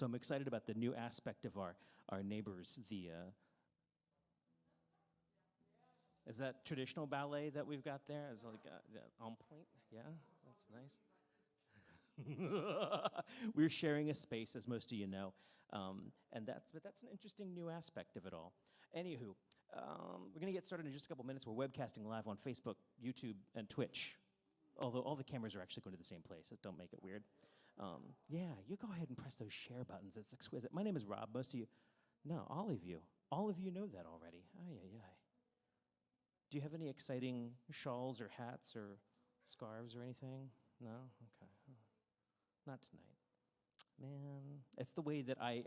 So I'm excited about the new aspect of our neighbors. Is that traditional ballet that we've got there? Is it like on point? Yeah, that's nice. We're sharing a space, as most of you know, but that's an interesting new aspect of it all. Anywho, we're going to get started in just a couple minutes. We're webcasting live on Facebook, YouTube, and Twitch, although all the cameras are actually going to the same place. So don't make it weird. Yeah, you go ahead and press those share buttons. It's exquisite. My name is Rob. Most of you, no, all of you know that already. Ay, ay, ay. Do you have any exciting shawls or hats or scarves or anything? No? Okay. Not tonight. Man, it's the way that I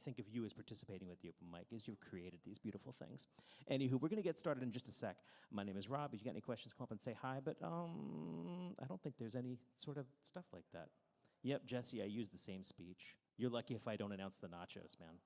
think of you as participating with the open mic, is you've created these beautiful things. Anywho, we're going to get started in just a sec. My name is Rob. If you got any questions, come up and say hi, but I don't think there's any sort of stuff like that. Yep, Jesse, I use the same speech. You're lucky if I don't announce the nachos, man.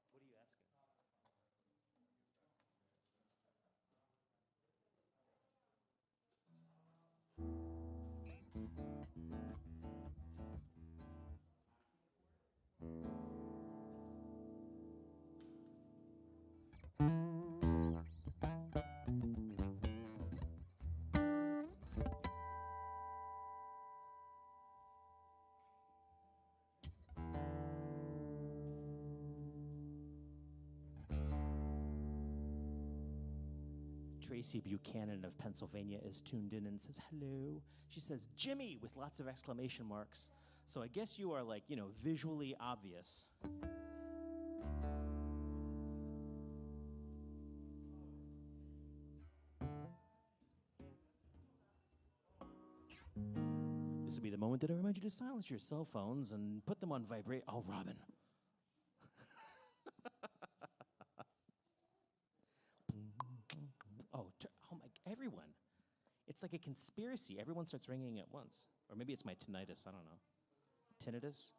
What are you asking? Tracy Buchanan of Pennsylvania is tuned in and says hello. She says Jimmy with lots of exclamation marks. So I guess you are like, visually obvious. This will be the moment that I remind you to silence your cell phones and put them on vibrate. Oh, Robin. Everyone. It's like a conspiracy. Everyone starts ringing at once. Or maybe it's my tinnitus. I don't know. Tinnitus?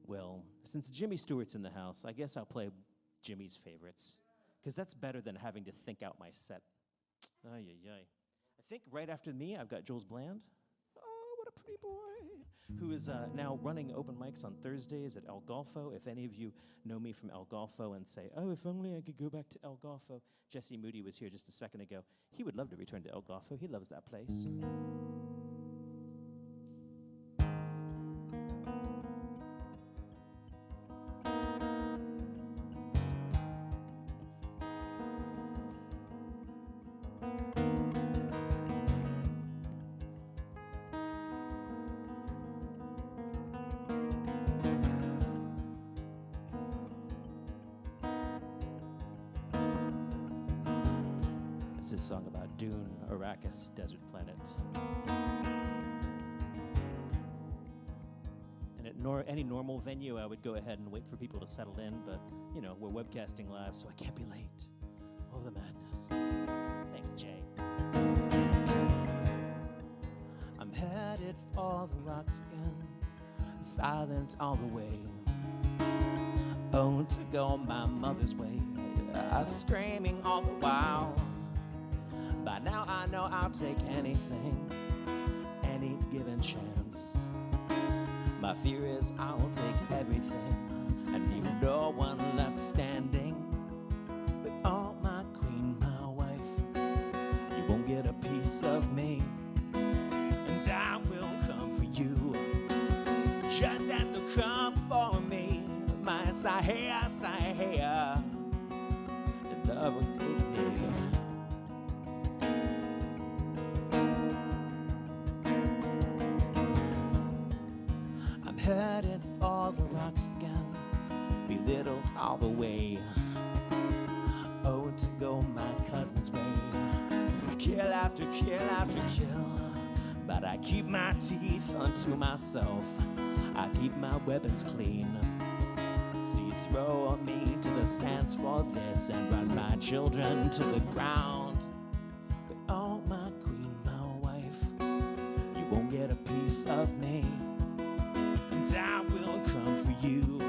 Well, since Jimmy Stewart's in the house, I guess I'll play Jimmy's favorites. Because that's better than having to think out my set. Ay, ay, ay. I think right after me, I've got Jules Bland. Oh, what a pretty boy. Who is now running open mics on Thursdays at El Golfo. If any of you know me from El Golfo and say, oh, if only I could go back to El Golfo. Jesse Moody was here just a second ago. He would love to return to El Golfo. He loves that place. This song about Dune, Arrakis, desert planet. And at any normal venue, I would go ahead and wait for people to settle in, but, we're webcasting live, so I can't be late. Oh, the madness. Thanks, Jay. I'm headed for the rocks again, silent all the way. Oh, to go my mother's way, screaming all the while. By now I know I'll take anything, any given chance. My fear is I'll take everything and leave no one left standing. But oh, my queen, my wife, you won't get a piece of me come for me, my Sahaya, Sahaya, the love of good day. I'm headed for the rocks again, belittled all the way. Oh, to go my cousin's way, kill after kill, but I keep my teeth unto myself. I keep my weapons clean. So you throw me to the sands for this and run my children to the ground. But oh, my queen, my wife, you won't get a piece of me, and I will come for you,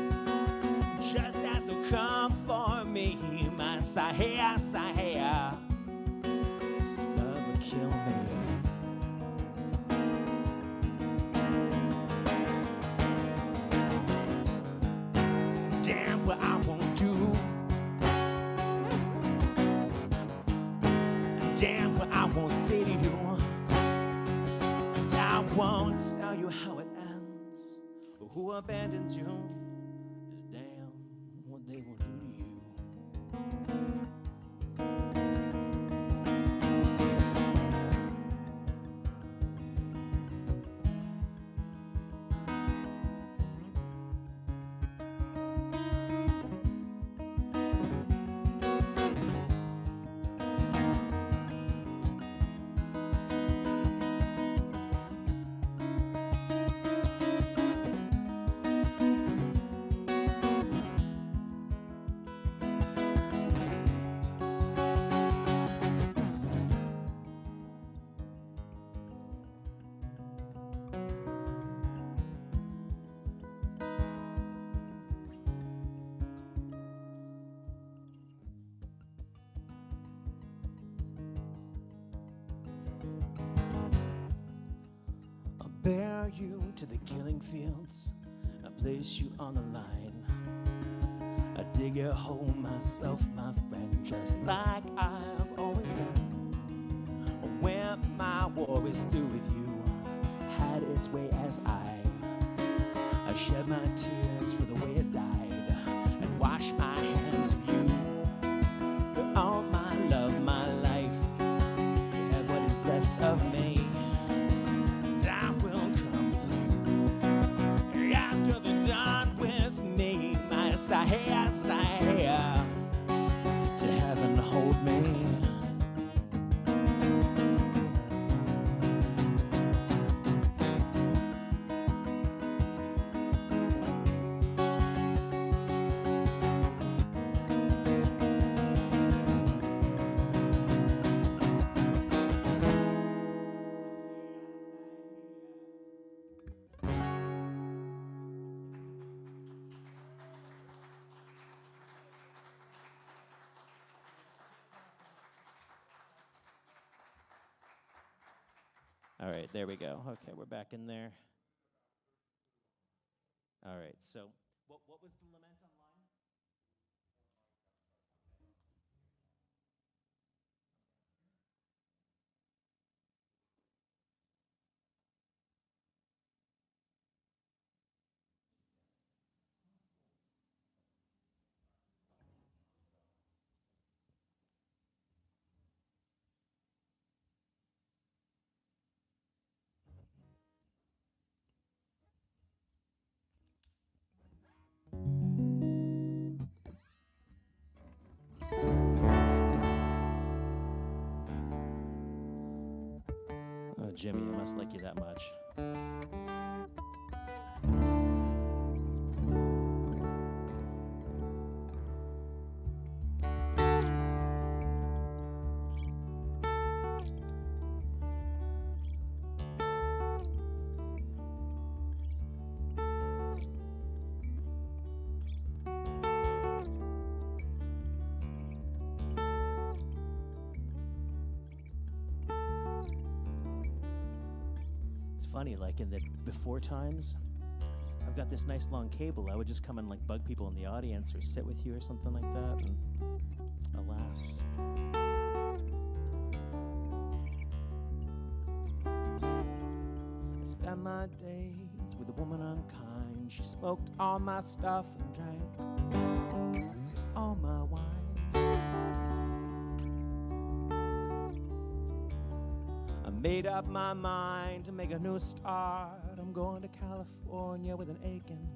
just as they'll come for me, my Sahaya, Sahaya, love will kill me. Damn what I won't do, damn what I won't say to you, and I won't tell you how it ends, or who abandons you. Just damn what they will do to you. Bear you to the killing fields, I place you on the line. I dig a hole myself, my friend, just like I've always done. When my war is through with you, had its way as I shed my tears for the way it died, and wash my hands of you. But all my love, my life, you have what is left of me. Sahaya, Sahaya, to heaven hold me. All right, there we go. Okay, we're back in there. All right, so what was the lament online? Oh, Jimmy, I must like you that much. Funny, like in the before times, I've got this nice long cable. I would just come and like bug people in the audience or sit with you or something like that, and alas. I spend my days with a woman unkind. She smoked all my stuff and drank all my wine. I made up my mind to make a new start. I'm going to California with an aching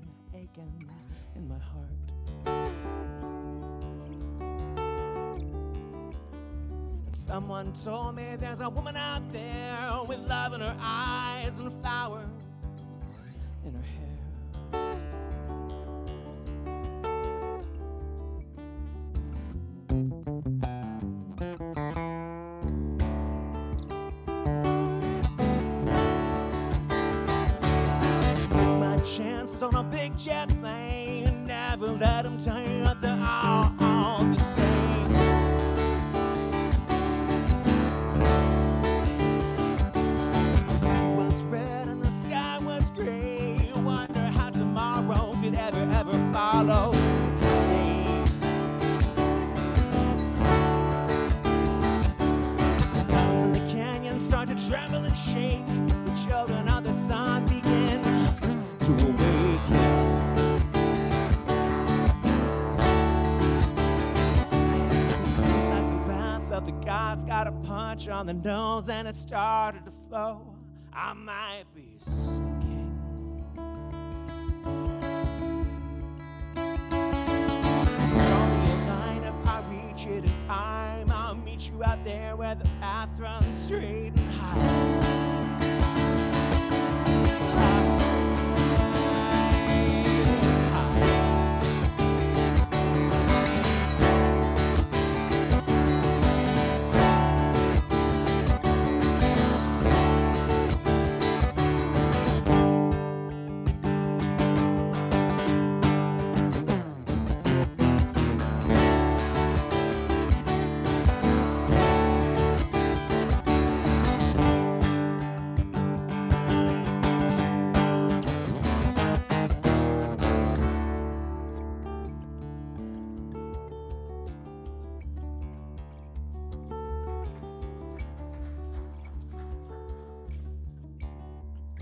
in my heart. And someone told me there's a woman out there with love in her eyes and flowers in her hair. Chances on a big jet plane, never let them tell you that they're all the same. The sea was red and the sky was gray. Wonder how tomorrow could ever follow today. The clouds in the canyon start to tremble and shake. The children of the sun begin to awaken. Seems like the wrath of the gods got a punch on the nose and it started to flow. I might be sinking. Throw me a line if I reach it in time. I'll meet you out there where the path runs straight and high.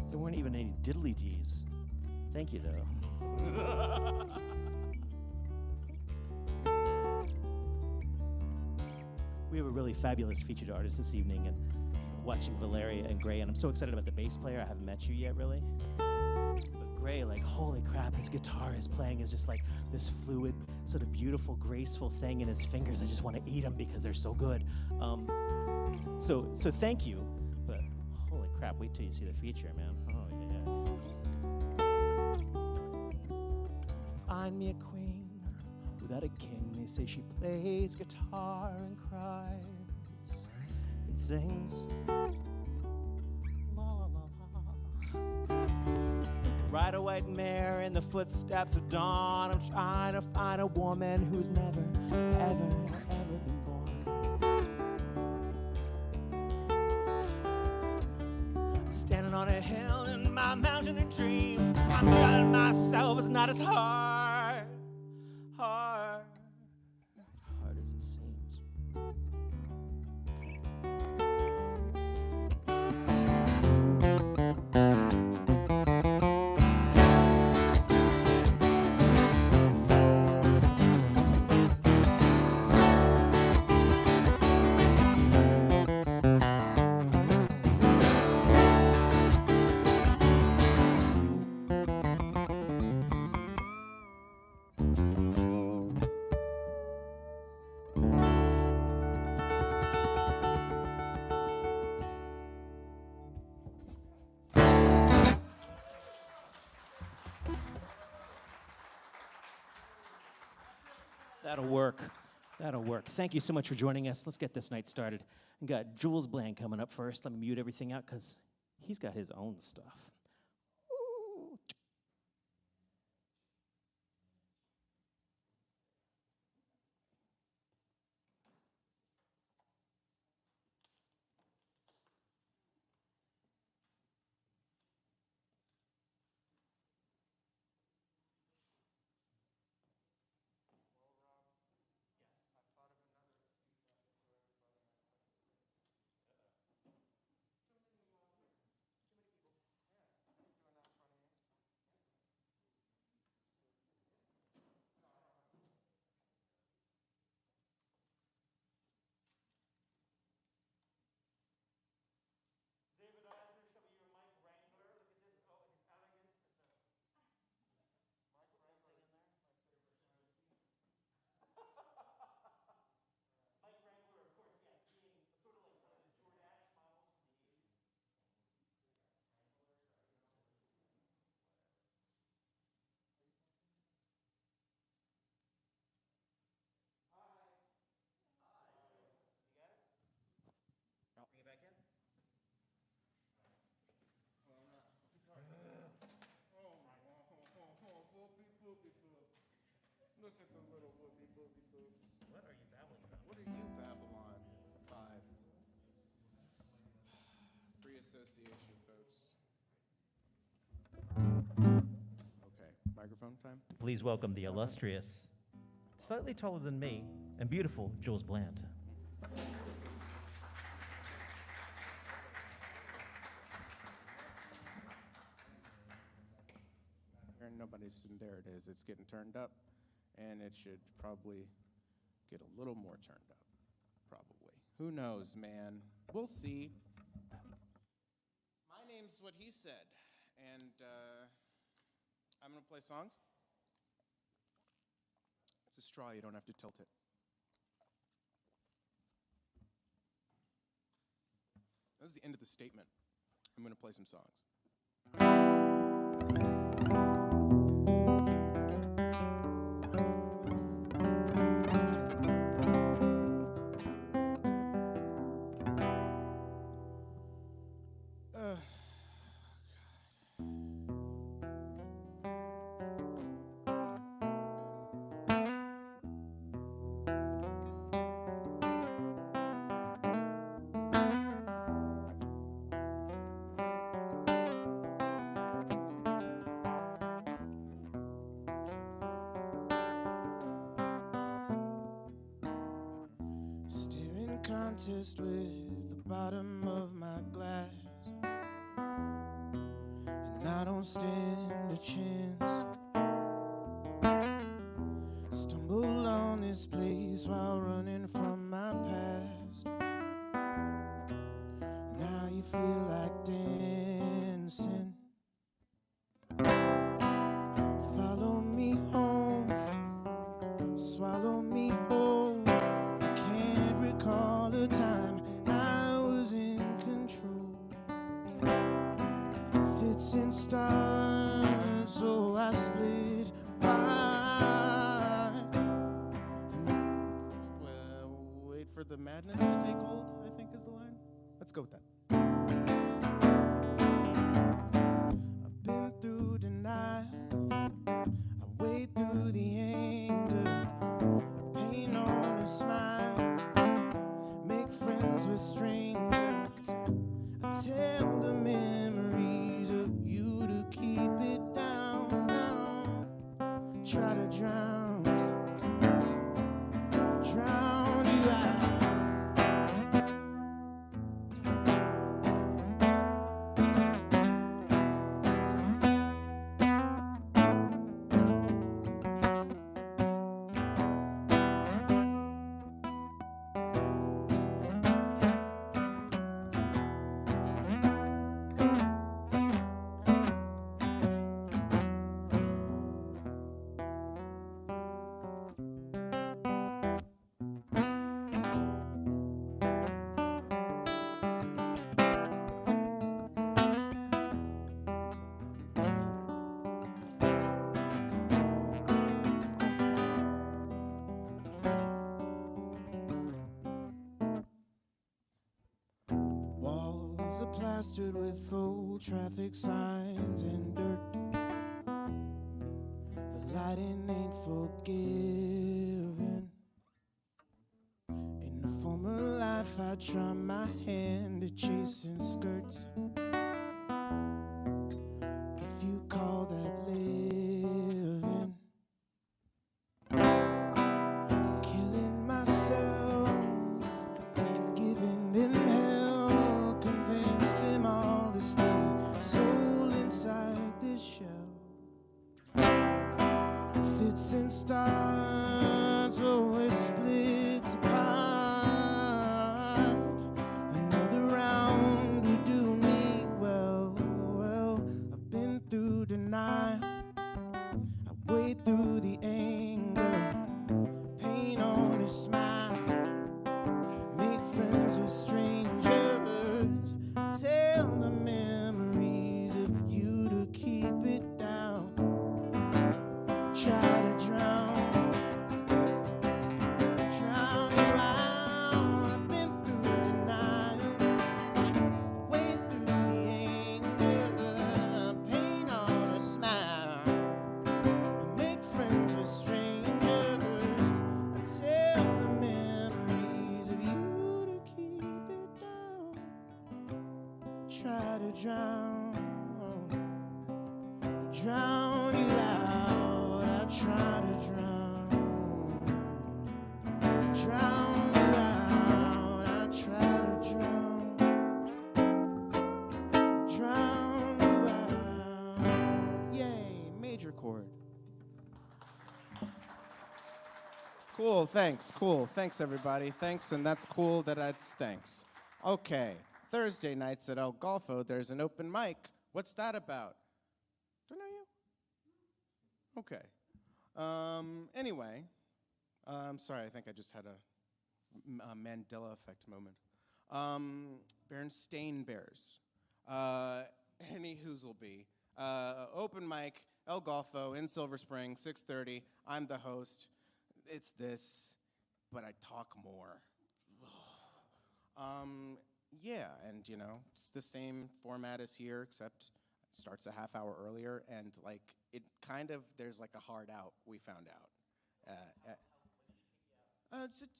There weren't even any diddly-dees. Thank you, though. We have a really fabulous featured artist this evening, and watching Valeria and Grey, and I'm so excited about the bass player. I haven't met you yet, really. But Grey, like, holy crap, his guitar is playing is just like this fluid, sort of beautiful, graceful thing in his fingers. I just want to eat them because they're so good. So thank you, but holy crap, wait till you see the feature, man. Oh, yeah. Find me a queen without a king. They say she plays guitar and cries and sings. La la la la. Ride a white mare in the footsteps of dawn. I'm trying to find a woman who's never, ever been born. I'm standing on a hill in my mountain of dreams. I'm telling myself it's not as hard as it seems. That'll work. Thank you so much for joining us. Let's get this night started. We got Jules Bland coming up first. Let me mute everything out because he's got his own stuff. Ooh. Look at the little whoopie booby boobs. What are you babbling about? What are you, Babylon 5? Free association, folks. Okay, microphone time. Please welcome the illustrious, slightly taller than me, and beautiful Jules Bland. There it is. It's getting turned up, and it should probably get a little more turned up. Probably. Who knows, man? We'll see. My name's What He Said, and I'm going to play songs. It's a straw. You don't have to tilt it. That was the end of the statement. I'm going to play some songs. Contest with the bottom of my glass, and I don't stand a chance. Stumbled on this place while running from my past. Now you feel like dancing. Follow me home, swallow me whole. All the time I was in control. Fits and starts, so I split wide. Well, wait for the madness to take hold, I think is the line. Let's go with that. I've been through denial, I wade through the anger, I paint on a smile. Friends with strangers, I tell the memories of you to keep it down, down. Try to drown you out. Are plastered with old traffic signs and dirt. The lighting ain't forgiving. In a former life I tried my hand at chasing skirts. If you call that living. Killing myself, giving them hell. Them all the still soul inside this shell. Fits and starts, oh it splits apart. Another round would do me well. Well, I've been through denial, I wade through the anger, paint on a smile, make friends with strangers. Tell the memories of you to keep it down. Try to drown you out. I've been through denial, wade through the anger, paint on a smile, make friends with strangers. drown you out. I try to drown you out. I try to drown you out. Yay, major chord. Cool, thanks, everybody. Thanks, and that's cool that that's thanks. Okay, Thursday nights at El Golfo, there's an open mic. What's that about? Don't know you? Okay. Anyway, I'm sorry, I think I just had a Mandela effect moment. Berenstain Bears. Any whoozleby. Open mic, El Golfo in Silver Spring, 6:30. I'm the host. It's this, but I talk more. Yeah, and it's the same format as here, except it starts a half hour earlier, and there's like a hard out, we found out.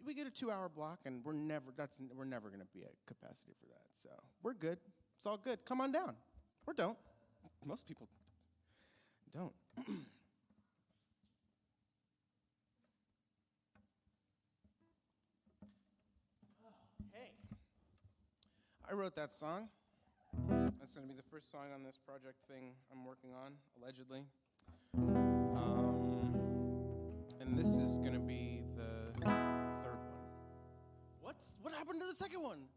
We get a 2-hour block, and we're never gonna be at capacity for that, so we're good. It's all good. Come on down. Or don't. Most people don't. I wrote that song. That's going to be the first song on this project thing I'm working on, allegedly. And this is going to be the third one. What happened to the second one?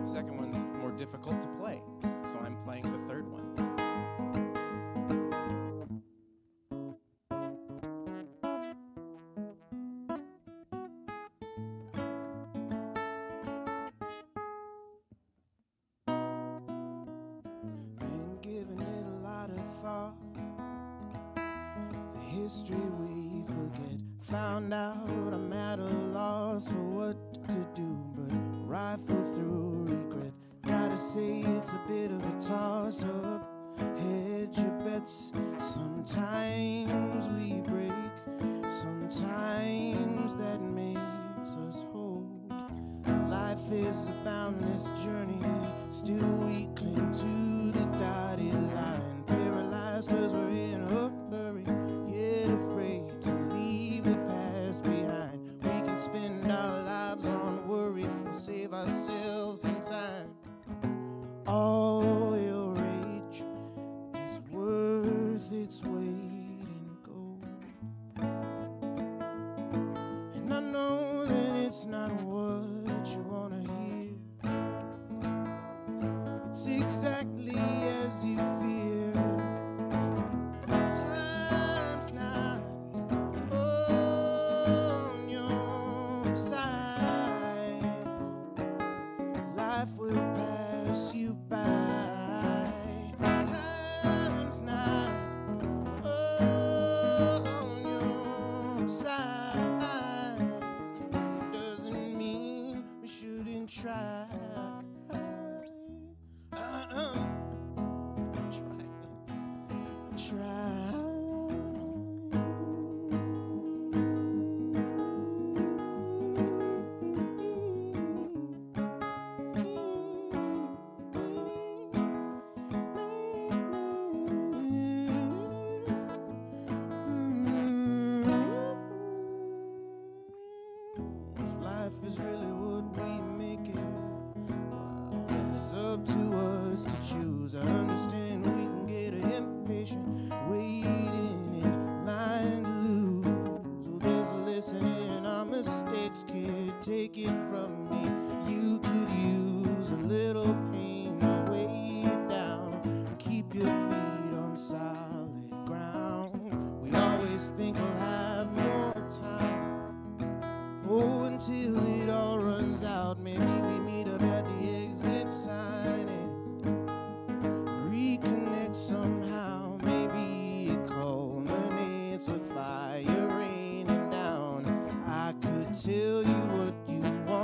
Second one's more difficult to play, so I'm playing the third one. History we forget. Found out I'm at a loss for what to do, but rifle through regret. Gotta say it's a bit of a toss-up. Hedge your bets. Sometimes we break. Sometimes that makes us whole. Life is a boundless journey. Still we cling to the dotted line. Paralyzed 'cause we're in a hurry. Afraid to leave the past behind. We can spend our lives on worry and save ourselves some time. All your rage is worth its weight in gold. And I know that it's not what you want to hear. It's exactly as you fear. You by time's not on your side. Doesn't mean we shouldn't try. Try. I understand we can get impatient, waiting in line to lose. Well, there's a lesson in our mistakes, kid. Take it from me. You could use a little pain to weigh you down and keep your feet on solid ground. We always think we'll have more time. Oh, until it all runs out. Maybe we meet up at the exit sign and reconnect somehow. Maybe it culminates with fire raining down. I could tell you what you want.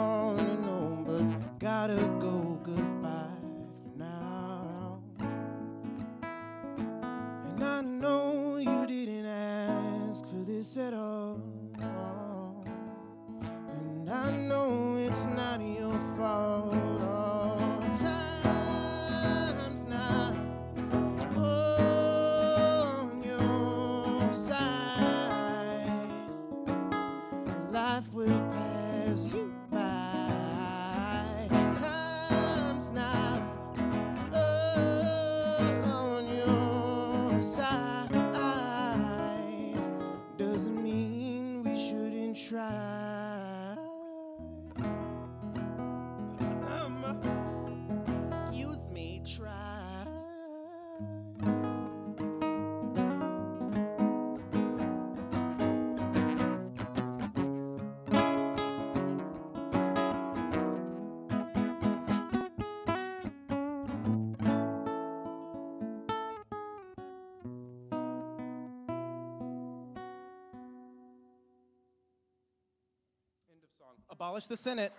Abolish the Senate.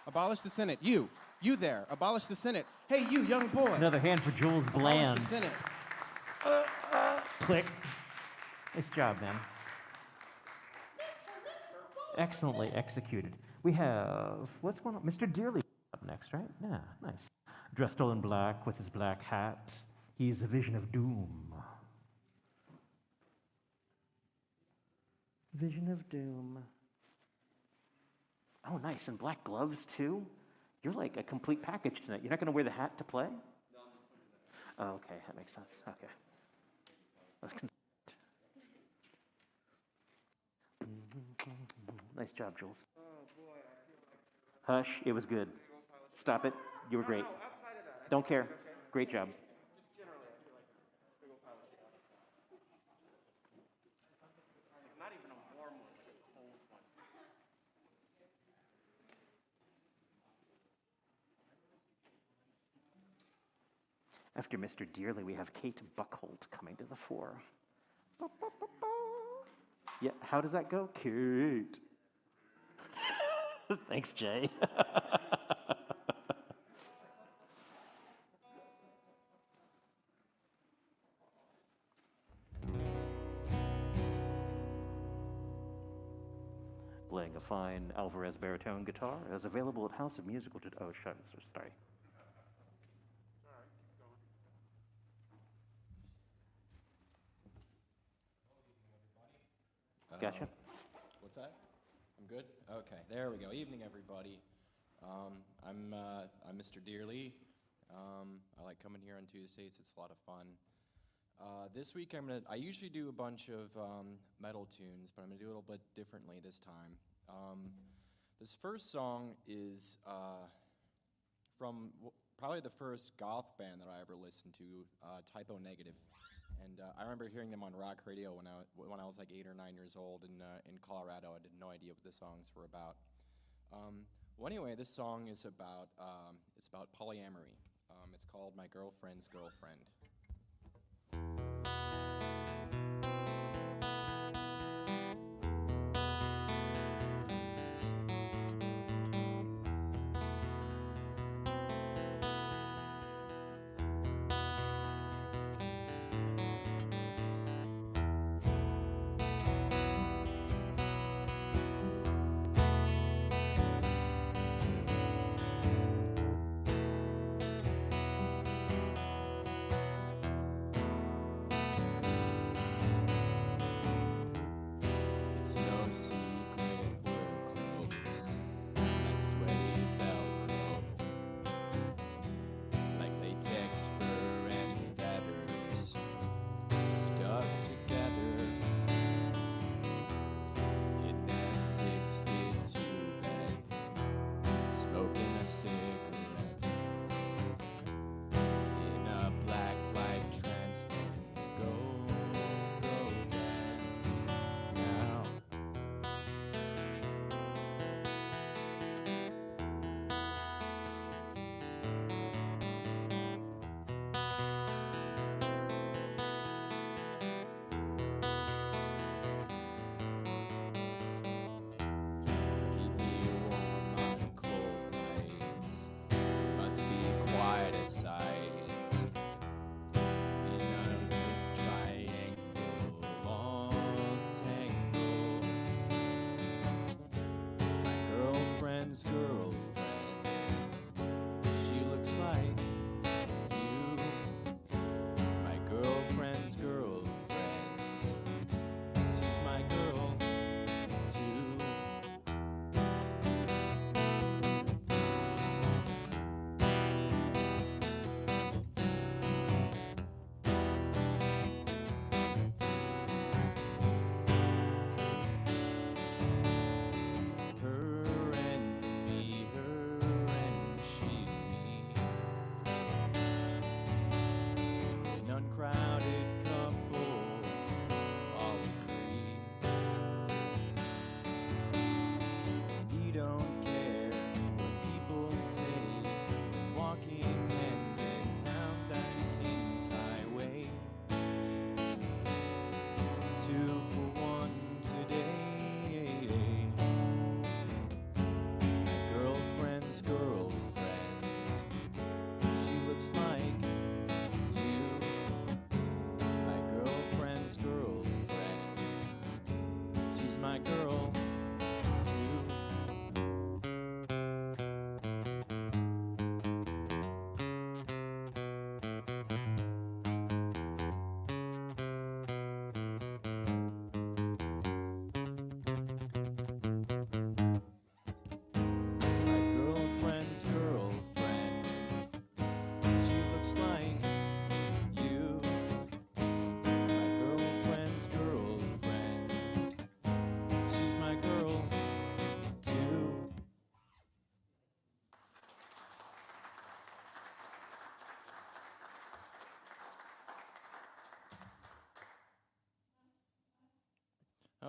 Abolish the Senate. You there. Abolish the Senate. Hey, you, young boy. Another hand for Jules Abolish Bland. the Senate. Click. Nice job, man. Excellently executed. We have, what's going on? Mr. Dearly up next, right? Yeah, nice. Dressed all in black with his black hat. He's a vision of doom. Vision of doom. Oh, nice. And black gloves, too? You're like a complete package tonight. You're not going to wear the hat to play? No, I'm just putting that. Oh, okay. That makes sense. Okay. Nice job, Jules. Oh, boy, I feel like... Hush. It was good. Stop it. You were great. No, outside of that. Don't care. Great job. Just generally, I feel like big old pile of shit. Not even a warm one, like a cold one. After Mr. Dearly, we have Kate Buckholt coming to the fore. Yeah, how does that go? Kate. Thanks, Jay. Playing a fine Alvarez baritone guitar is available at House of Musical. Oh, sorry. Gotcha. What's that? I'm good? Okay, there we go. Evening, everybody. I'm Mr. Dearly. I like coming here on Tuesdays. It's a lot of fun. This week, I usually do a bunch of metal tunes, but I'm going to do it a little bit differently this time. This first song is from probably the first goth band that I ever listened to, Typo Negative. And I remember hearing them on rock radio when I was like 8 or 9 years old in Colorado. I had no idea what the songs were about. Well, anyway, this song is about polyamory. It's called My Girlfriend's Girlfriend.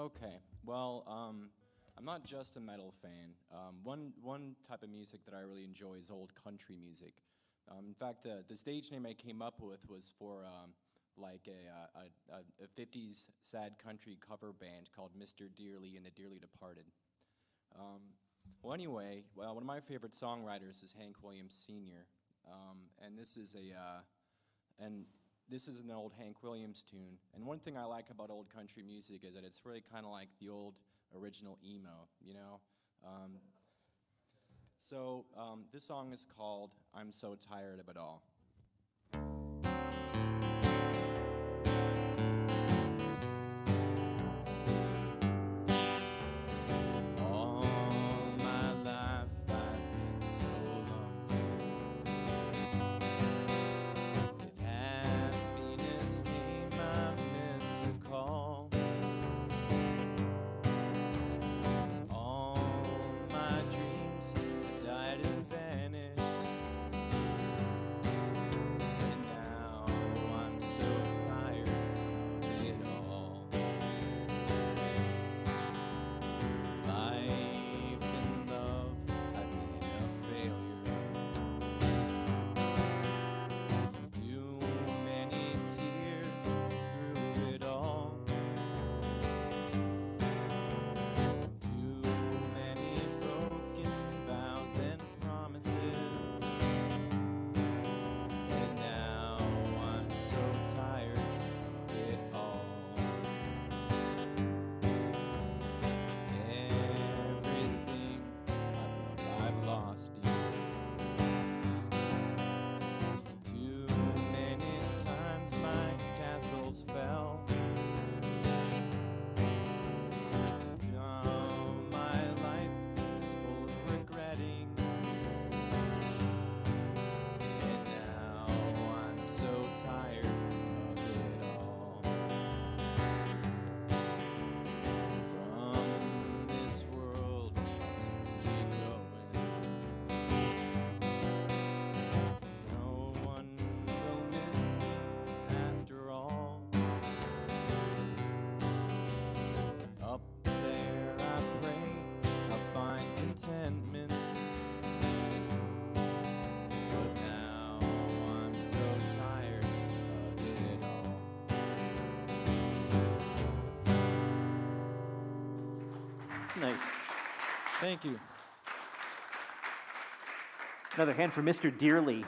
Okay. Well, I'm not just a metal fan. One type of music that I really enjoy is old country music. In fact, the stage name I came up with was for like a 50s sad country cover band called Mr. Dearly and the Dearly Departed. Well, anyway, one of my favorite songwriters is Hank Williams Sr. And this is this is an old Hank Williams tune. And one thing I like about old country music is that it's really kind of like the old original emo, you know? So this song is called I'm So Tired of It All. Nice. Thank you. Another hand for Mr. Dearly.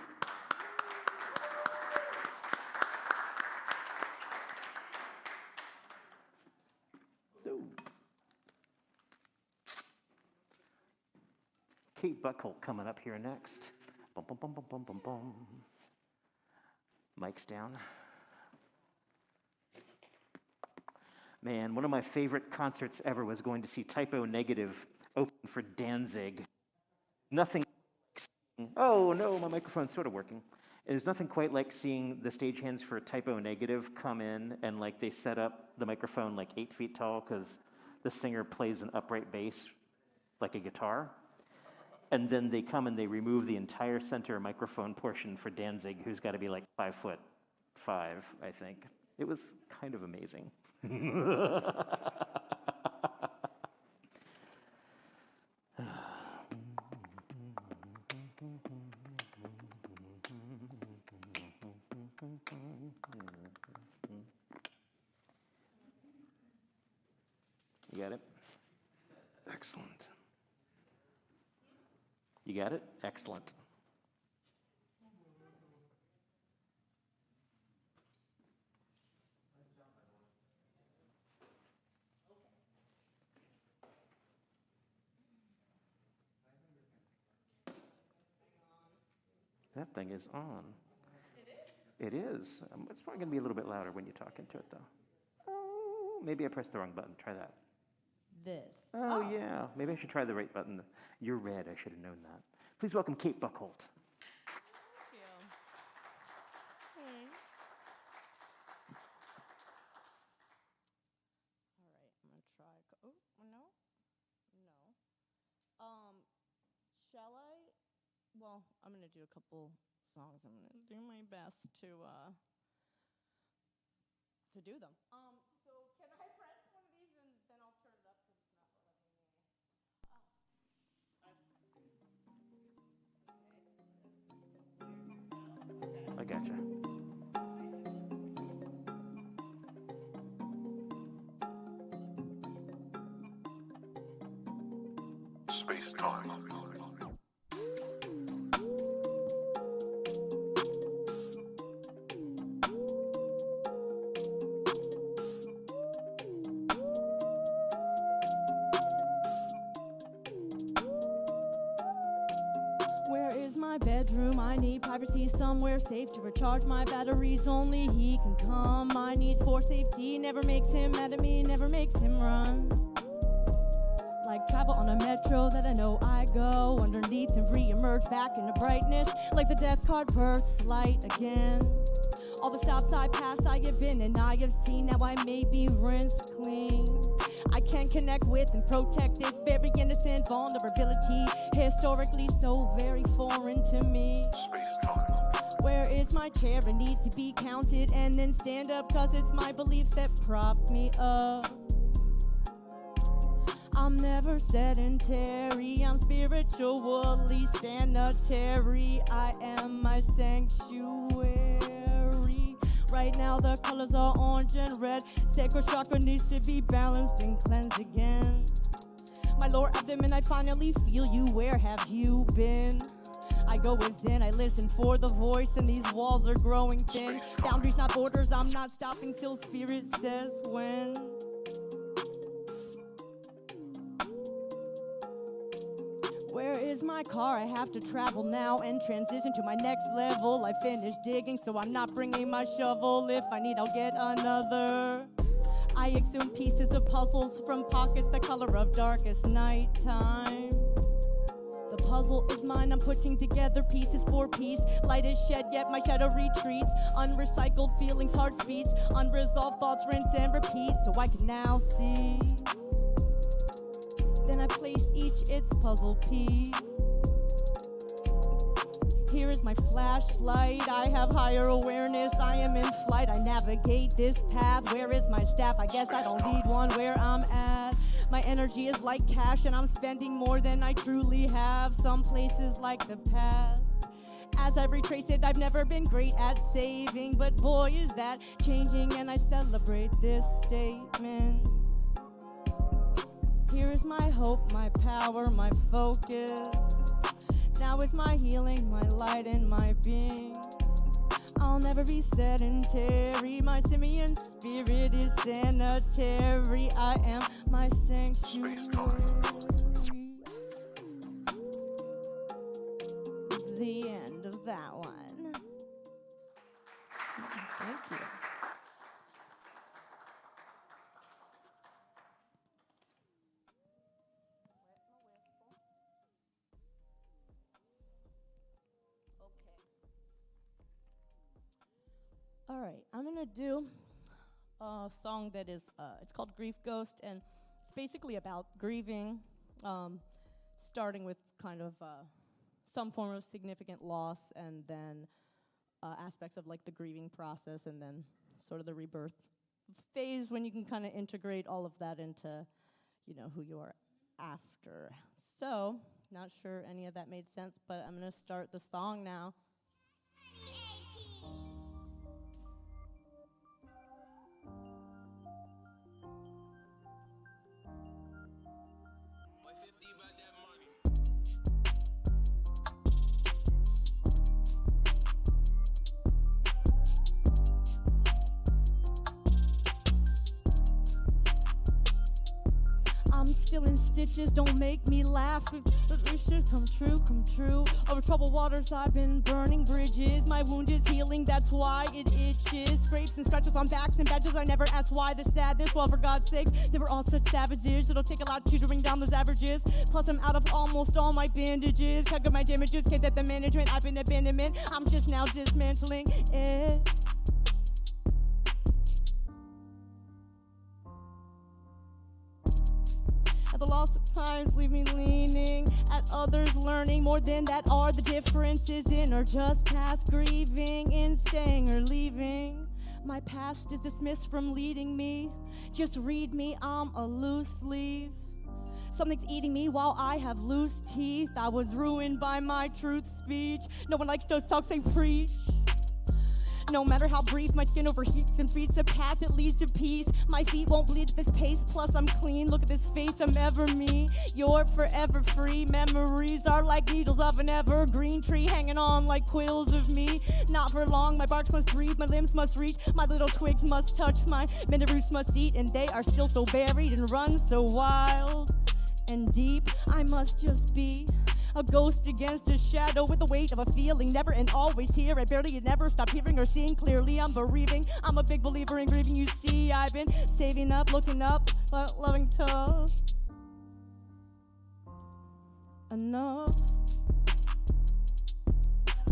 Ooh. Kate Buckholt coming up here next. Bum, bum, bum, bum, bum, bum, bum. Mic's down. Man, one of my favorite concerts ever was going to see Typo Negative open for Danzig. Nothing like seeing, oh no, my microphone's sort of working. There's nothing quite like seeing the stagehands for Typo Negative come in and like they set up the microphone like 8 feet tall because the singer plays an upright bass like a guitar. And then they come and they remove the entire center microphone portion for Danzig, who's got to be like 5'5", I think. It was kind of amazing. You got it? Excellent. You got it? Excellent. That thing is on. It is? It is. It's probably going to be a little bit louder when you talk into it, though. Oh, maybe I pressed the wrong button. Try that. This. Oh, yeah. Maybe I should try the right button. You're red. I should have known that. Please welcome Kate Buckholt. Thank you. Thanks. All right, I'm gonna try. Oh, no, no. Shall I? Well, I'm gonna do a couple songs. I'm gonna do my best to do them. So can I press one of these and then I'll Gotcha. Space time. Where is my bedroom? I need privacy somewhere safe to recharge my batteries. Only he can come. My needs for safety never makes him mad at me, never makes him run. Like travel on a metro that I know I go underneath and re-emerge back into brightness. Like the death card births light again. All the stops I pass I have been and I have seen. Now I may be rinsed clean. I can connect with and protect this very innocent vulnerability, historically so very foreign to me. Space time. Where is my chair? I need to be counted and then stand up, cause it's my beliefs that prop me up. I'm never sedentary, I'm spiritually sanitary. I am my sanctuary. Right now the colors are orange and red. Sacral chakra needs to be balanced and cleansed again. My lower abdomen, I finally feel you. Where have you been? I go within, I listen for the voice, and these walls are growing thin. Boundaries, not borders, I'm not stopping till spirit says when. Where is my car? I have to travel now and transition to my next level. I finished digging, so I'm not bringing my shovel. If I need, I'll get another. I exhume pieces of puzzles from pockets the color of darkest nighttime. The puzzle is mine, I'm putting together pieces for peace. Light is shed, yet my shadow retreats. Unrecycled feelings, heart beats. Unresolved thoughts rinse and repeat, so I can now see. Then I place each its puzzle piece. Here is my flashlight, I have higher awareness, I am in flight, I navigate this path. Where is my staff? I guess I don't need one where I'm at. My energy is like cash and I'm spending more than I truly have. Some places like the past. As I retrace it, I've never been great at saving, but boy is that changing, and I celebrate this statement. Here is my hope, my power, my focus. Now is my healing, my light, and my being. I'll never be sedentary. My simian spirit is sanitary. I am my sanctuary. The end of that one. Thank you. All right, I'm gonna do a song that is, it's called Grief Ghost, and it's basically about grieving, starting with kind of some form of significant loss, and then aspects of like the grieving process, and then sort of the rebirth phase when you can kind of integrate all of that into, you know, who you are after. So, not sure any of that made sense, but I'm gonna start the song now. I'm still in stitches, don't make me laugh. It should come true, come true. Over troubled waters, I've been burning bridges. My wound is healing, that's why it itches. Scrapes and scratches on backs and badges. I never asked why the sadness. Well, for God's sakes, they were all such savages. It'll take a lot to bring down those averages. Plus, I'm out of almost all my bandages. Hug my damages, can't get the management. I've been abandonment. I'm just now dismantling it. At the loss of times leave me leaning at others, learning more than that are the differences in or just past grieving in staying or leaving. My past is dismissed from leading me. Just read me, I'm a loose leaf. Something's eating me while I have loose teeth. I was ruined by my truth speech. No one likes those talks they preach. No matter how brief, my skin overheats and feeds a path that leads to peace. My feet won't bleed at this pace, plus I'm clean. Look at this face, I'm ever me. You're forever free. Memories are like needles of an evergreen tree, hanging on like quills of me. Not for long, my barks must breathe, my limbs must reach, my little twigs must touch, my many roots must eat, and they are still so buried and run so wild and deep. I must just be a ghost against a shadow with the weight of a feeling, never and always here. I barely and never stop hearing or seeing clearly. I'm bereaving. I'm a big believer in grieving. You see, I've been saving up, looking up, but loving tough enough.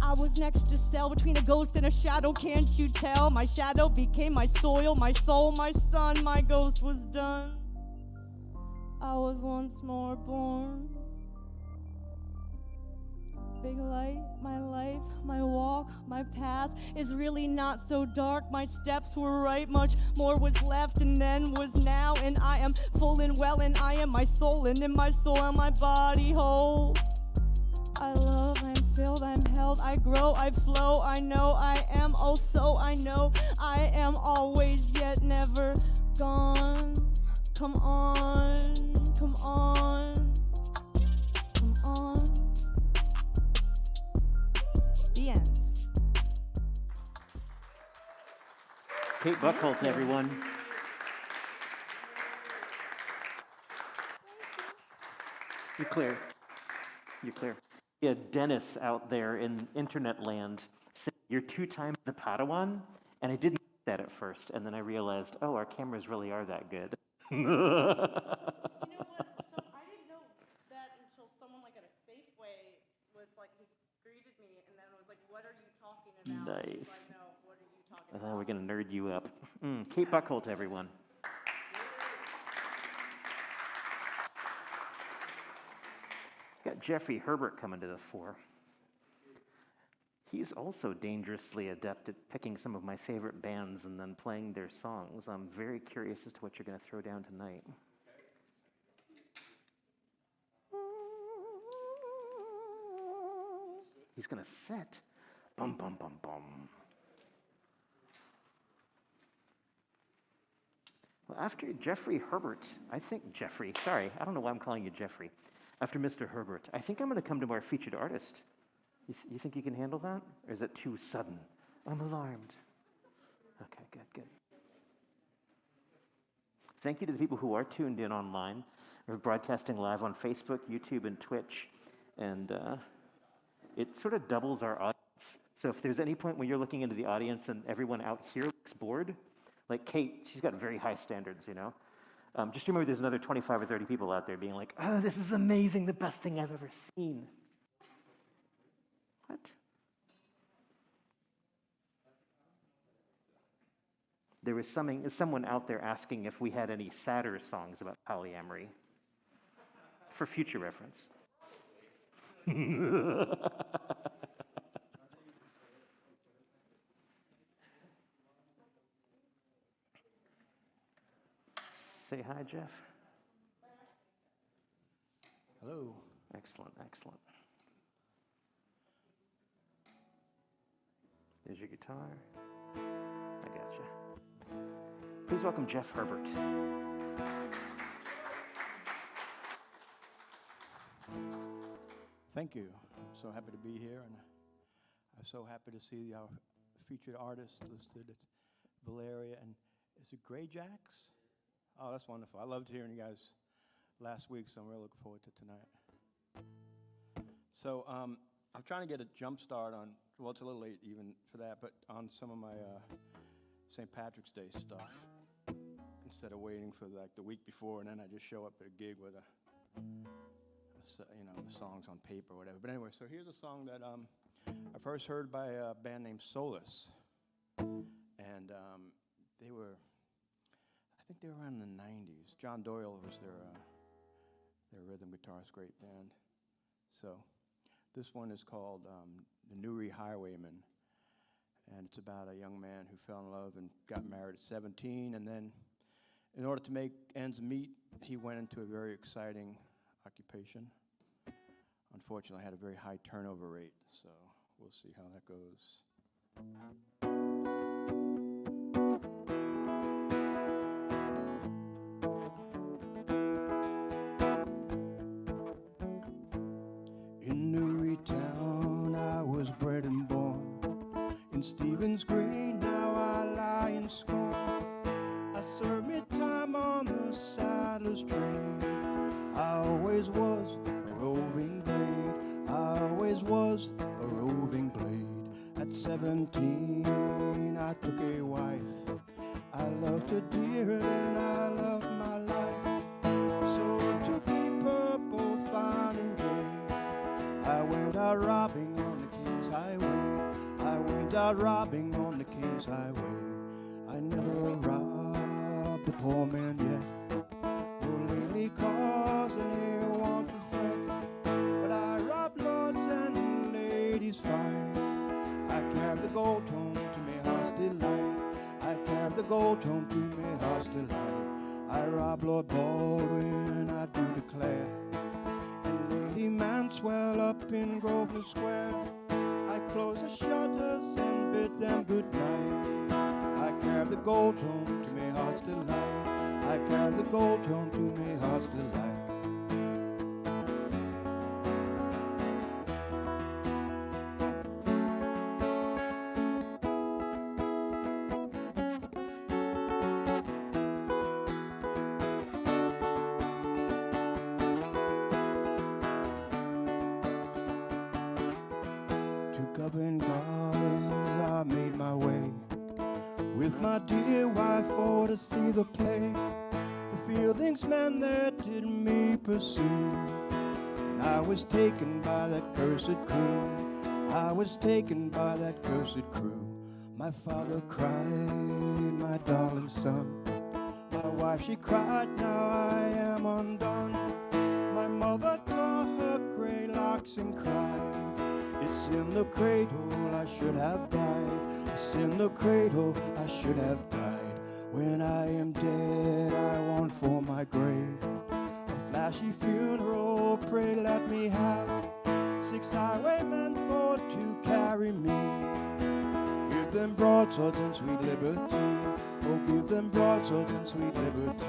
I was next to cell between a ghost and a shadow, can't you tell? My shadow became my soil, my soul, my sun. My ghost was done. I was once more born. Big light, my life, my walk, my path is really not so dark. My steps were right, much more was left and then was now. And I am full and well, and I am my soul, and in my soul am my body whole. I love, I'm filled, I'm held, I grow, I flow, I know I am, oh so I know I am always yet never gone. Come on, come on, come on. The end. Kate Buchholz, everyone. You're clear. You're clear. Yeah, Dennis out there in internet land said, "You're 2 times the Padawan," and I didn't get that at first, and then I realized, oh, our cameras really are that good. You know what? So I didn't know that until someone like at a Safeway was like, he greeted me and then was like, "What are you talking about?" Nice. So I know, what are you talking about? We're gonna nerd you up. Kate Buchholz, everyone. Got Jeffrey Herbert coming to the fore. He's also dangerously adept at picking some of my favorite bands and then playing their songs. I'm very curious as to what you're going to throw down tonight. He's going to sit. Bum, bum, bum, bum. Well, after Jeffrey Herbert, I don't know why I'm calling you Jeffrey. After Mr. Herbert, I think I'm going to come to our featured artist. You think you can handle that? Or is it too sudden? I'm alarmed. Okay, good. Thank you to the people who are tuned in online. We're broadcasting live on Facebook, YouTube, and Twitch. And it sort of doubles our audience. So if there's any point when you're looking into the audience and everyone out here looks bored, like Kate, she's got very high standards, you know? Just remember there's another 25 or 30 people out there being like, "Oh, this is amazing, the best thing I've ever seen." What? There was someone out there asking if we had any sadder songs about polyamory for future reference. Say hi, Jeff. Hello. Excellent. There's your guitar. I gotcha. Please welcome Jeff Herbert. Thank you. I'm so happy to be here, and I'm so happy to see our featured artist listed, Valeria. And is it Grey Jacks? Oh, that's wonderful. I loved hearing you guys last week, so I'm really looking forward to tonight. So I'm trying to get a jump start on, well, it's a little late even for that, but on some of my St. Patrick's Day stuff, instead of waiting for like the week before, and then I just show up at a gig with the songs on paper or whatever. But anyway, so here's a song that I first heard by a band named Solace, and I think they were around the 90s. John Doyle was their rhythm guitarist, great band. So this one is called The Newry Highwayman, and it's about a young man who fell in love and got married at 17, and then in order to make ends meet, he went into a very exciting occupation. Unfortunately, had a very high turnover rate, so we'll see how that goes. In Newrytown I was bred and born. In Stevens Green now I lie in scorn. I served me time on the saddler's train. I always was a roving blade. I always was a roving blade. At 17 I took a wife. I loved her dearer than I loved my life. So to keep her both fine and gay, I went out robbing on the King's Highway. I went out robbing on the King's Highway. I never robbed a poor man yet, nor lately caused anyone to fret. But I robbed lords and ladies fine. I carried the gold home to me heart's delight. I carried the gold home to me heart's delight. I robbed Lord Baldwin, I do declare, and Lady Manswell up in Grosvenor Square. I closed the shutters and bid them good night. I carried the gold home to me heart's delight. I carried the gold home to me heart's delight. To Covent Gardens I made my way with my dear wife for to see the play. The Fieldings men there did me pursue, and I was taken by that cursed crew. I was taken by that cursed crew. My father cried, my darling son. My wife, she cried, now I am undone. My mother tore her grey locks and cried, it's in the cradle I should have died. It's in the cradle I should have died. When I am dead, I want for my grave a flashy funeral, pray let me have 6 highwaymen for to carry me. Give them broadswords and sweet liberty. Oh, give them broadswords and sweet liberty.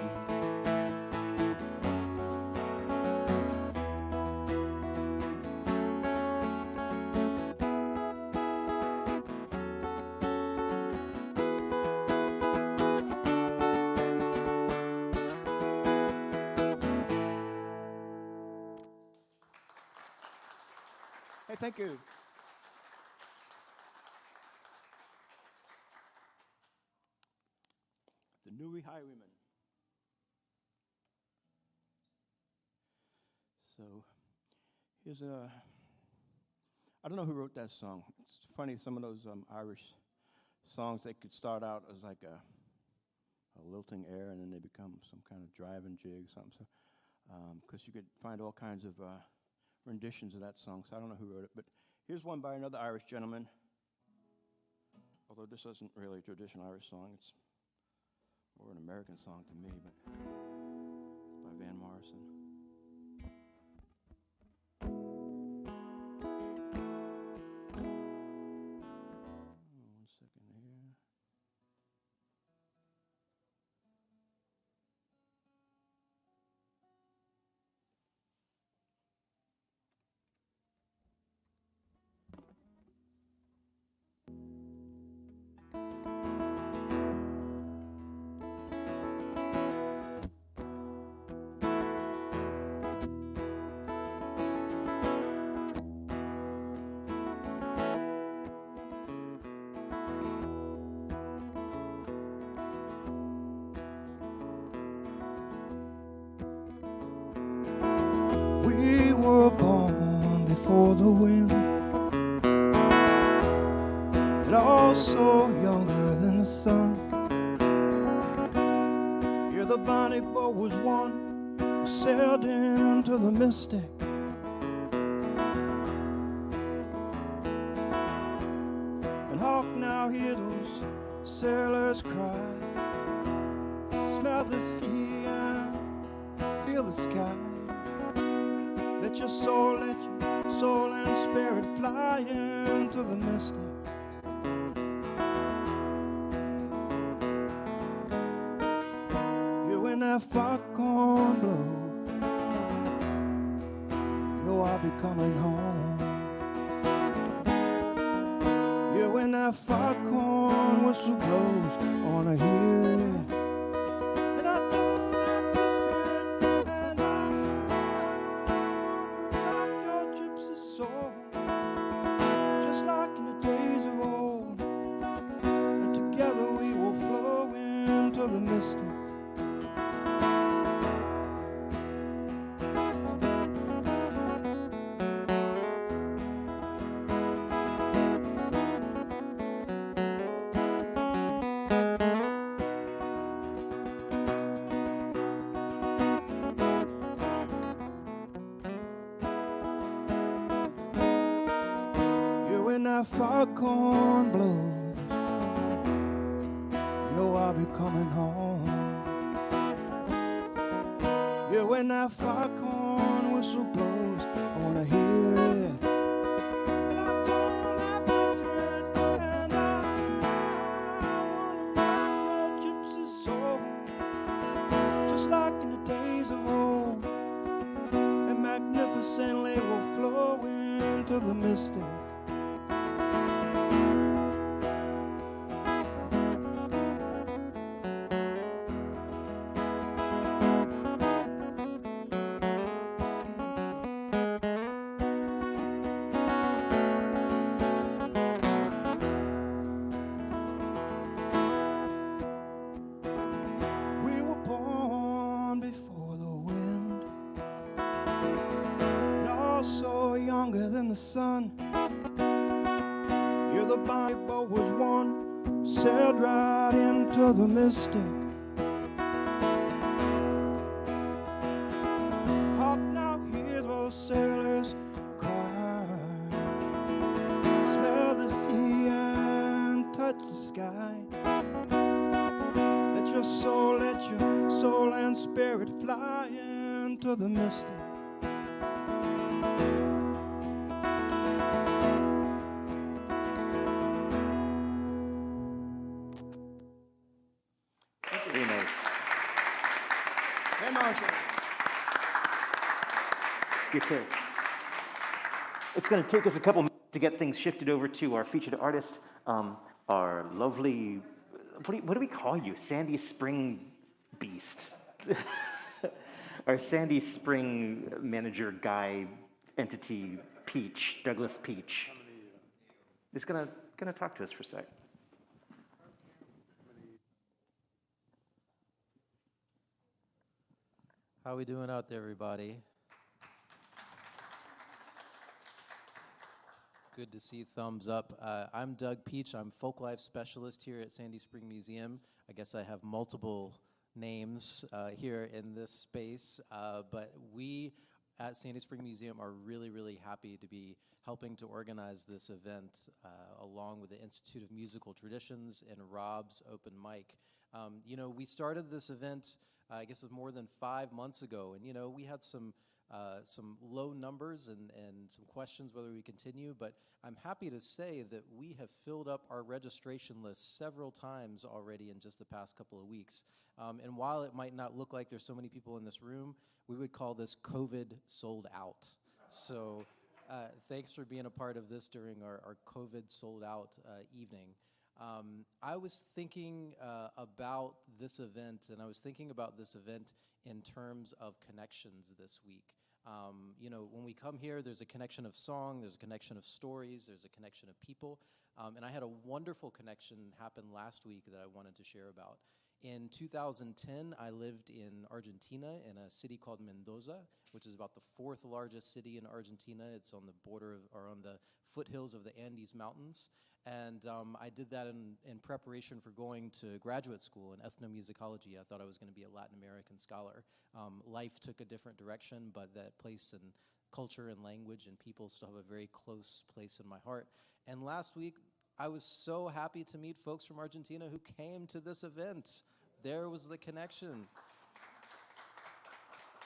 Hey, thank you. The Newry Highwaymen. So, here's a, I don't know who wrote that song. It's funny, some of those Irish songs, they could start out as like a lilting air, and then they become some kind of driving jig, something. So, because you could find all kinds of renditions of that song, so I don't know who wrote it, but here's one by another Irish gentleman, although this isn't really a traditional Irish song, it's more an American song to me, but it's by Van Morrison. One second here. We were born before the wind, and also younger than the sun. Here the bonny boat was one who sailed into the mystic. And hark now, hear those sailors cry, smell the sea and feel the sky. Let your soul and spirit fly into the mystic. that foghorn blows, you know I'll be coming home. Yeah, when that foghorn whistle blows, I wanna hear it. And I don't have to fear it. And I wanna rock your gypsy soul, just like in the days of old. And together we will flow into the mystic. When that foghorn blows, you know I'll be coming home. Yeah, when that foghorn whistle blows, I wanna hear it. And I don't have to fear it. And I wanna rock your gypsy soul, just like in the days of old. And magnificently will flow into the mystic. The sun, yeah, the Bible was one, sailed right into the mystic. Hark now, hear those sailors cry, smell the sea and touch the sky. Let your soul and spirit fly into the mystic. Very nice. Hey, Marshall. Your turn. It's going to take us a couple minutes to get things shifted over to our featured artist, our lovely, what do we call you? Sandy Spring Beast. Our Sandy Spring manager guy entity, Peach, Douglas Peach. He's going to talk to us for a sec. How we doing out there, everybody? Good to see thumbs up. I'm Doug Peach. I'm folk life specialist here at Sandy Spring Museum. I guess I have multiple names here in this space, but we at Sandy Spring Museum are really, really happy to be helping to organize this event along with the Institute of Musical Traditions and Rob's Open Mic. You know, we started this event I guess it was more than 5 months ago, and you know, we had some low numbers and some questions whether we continue, but I'm happy to say that we have filled up our registration list several times already in just the past couple of weeks. And while it might not look like there's so many people in this room, we would call this COVID sold out. So thanks for being a part of this during our COVID sold out evening. I was thinking about this event, and I was thinking about this event in terms of connections this week. You know, when we come here, there's a connection of song, there's a connection of stories, there's a connection of people, and I had a wonderful connection happen last week that I wanted to share about. In 2010, I lived in Argentina in a city called Mendoza, which is about the 4th largest city in Argentina. It's on the border of, or on the foothills of the Andes Mountains. And I did that in preparation for going to graduate school in ethnomusicology. I thought I was going to be a Latin American scholar. Life took a different direction, but that place and culture and language and people still have a very close place in my heart. And last week, I was so happy to meet folks from Argentina who came to this event. There was the connection.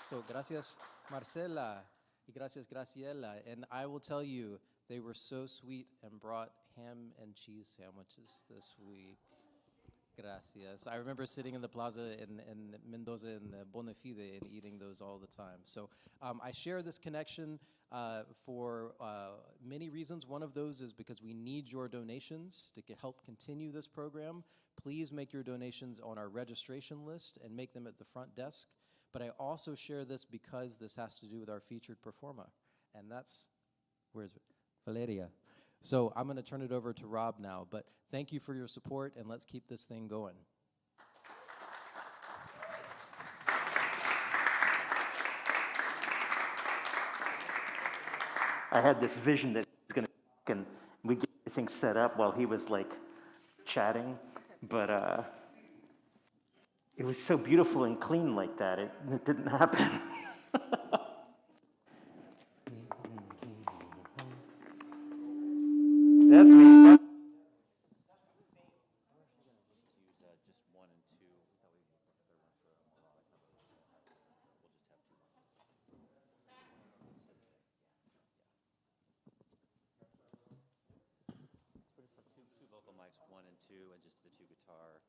So, gracias, Marcela, y gracias, Graciela. And I will tell you, they were so sweet and brought ham and cheese sandwiches this week. Gracias. I remember sitting in the plaza in Mendoza in the Bonafide and eating those all the time. So I share this connection for many reasons. One of those is because we need your donations to help continue this program. Please make your donations on our registration list and make them at the front desk. But I also share this because this has to do with our featured performer. And that's, where's Valeria? So I'm going to turn it over to Rob now, but thank you for your support, and let's keep this thing going. I had this vision that he was going to talk and we get everything set up while he was like chatting, but it was so beautiful and clean like that, it didn't happen. That's me. Two vocal mics, 1 and 2, and just the 2 guitar.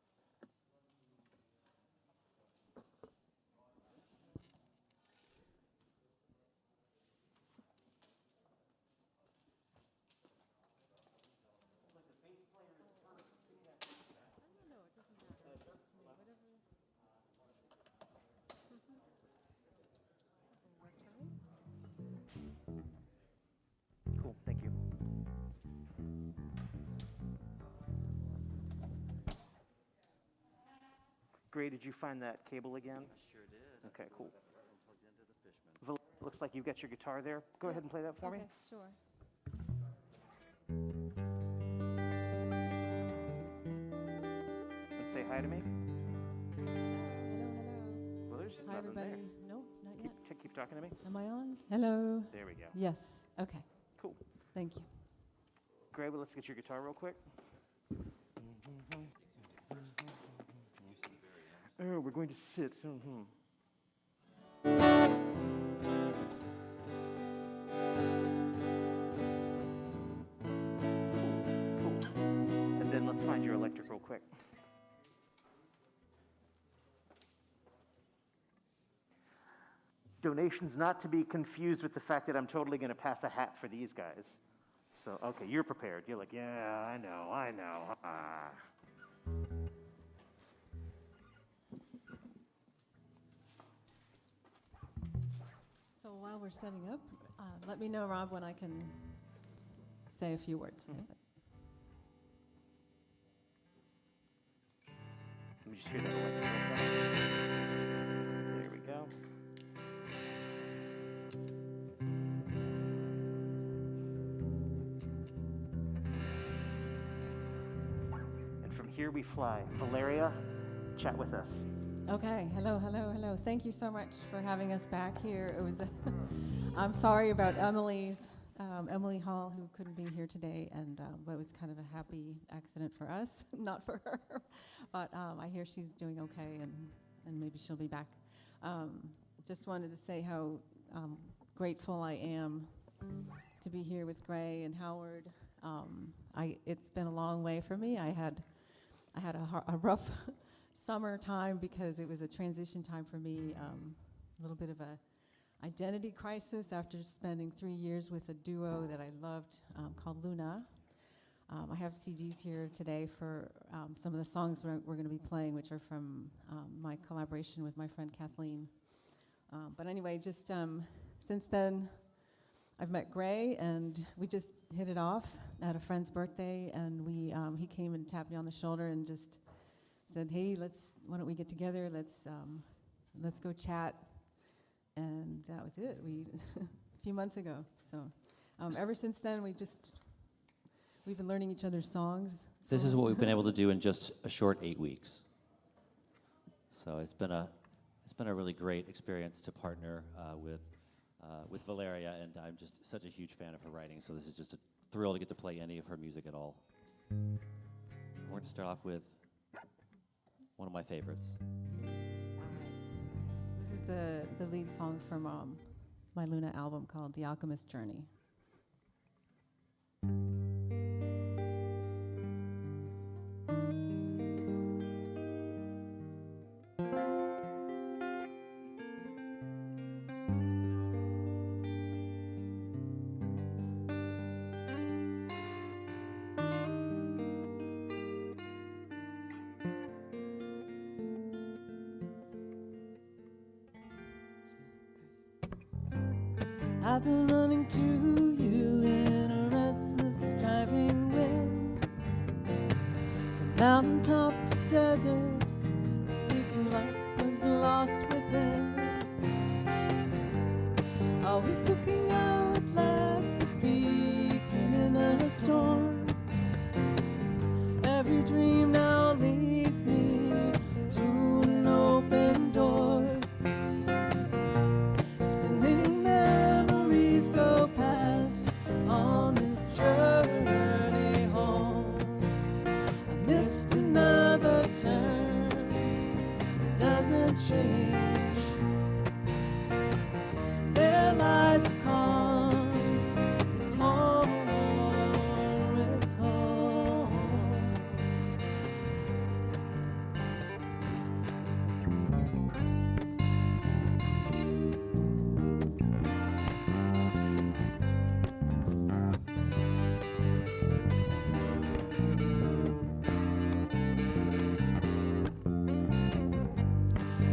Cool, thank you. Gray, did you find that cable again? I sure did. Okay, cool. Plugged into the Fishman. Looks like you've got your guitar there. Go ahead and play that for me. Okay, sure. And say hi to me. Hello, hello. Well, there's just Hi, nothing everybody. there. No, not yet. Keep talking to me. Am I on? Hello. There we go. Yes. Okay. Cool. Thank you. Gray, well, let's get your guitar real quick. Oh, we're going to sit. Cool. And then let's find your electric real quick. Donations not to be confused with the fact that I'm totally going to pass a hat for these guys. So, okay, you're prepared. You're like, yeah, I know. Ah. So while we're setting up, let me know, Rob, when I can say a few words. Mm-hmm. Let me just hear that electric real fast. There we go. And from here we fly. Valeria, chat with us. Okay, hello. Thank you so much for having us back here. It was, I'm sorry about Emily Hall, who couldn't be here today, and but it was kind of a happy accident for us, not for her. But I hear she's doing okay, and maybe she'll be back. Just wanted to say how grateful I am to be here with Gray and Howard. It's been a long way for me. I had a rough summertime because it was a transition time for me, a little bit of a identity crisis after spending 3 years with a duo that I loved called Luna. I have CDs here today for some of the songs we're going to be playing, which are from my collaboration with my friend Kathleen. But anyway, just since then, I've met Gray, and we just hit it off at a friend's birthday, and he came and tapped me on the shoulder and just said, "Hey, why don't we get together? Let's go chat." And that was it. A few months ago. So ever since then, we've been learning each other's songs. This is what we've been able to do in just a short 8 weeks. So it's been a really great experience to partner with Valeria, and I'm just such a huge fan of her writing. So this is just a thrill to get to play any of her music at all. We're going to start off with one of my favorites. This is the lead song from my Luna album called The Alchemist Journey. I've been running to you in a restless driving wind, from mountaintop to desert, seeking what was lost within. Always looking out like a beacon in a storm. Every dream now leads me to an open door. Spinning memories go past on this journey home. I missed another turn, it doesn't change. There lies a calm, it's home, it's home.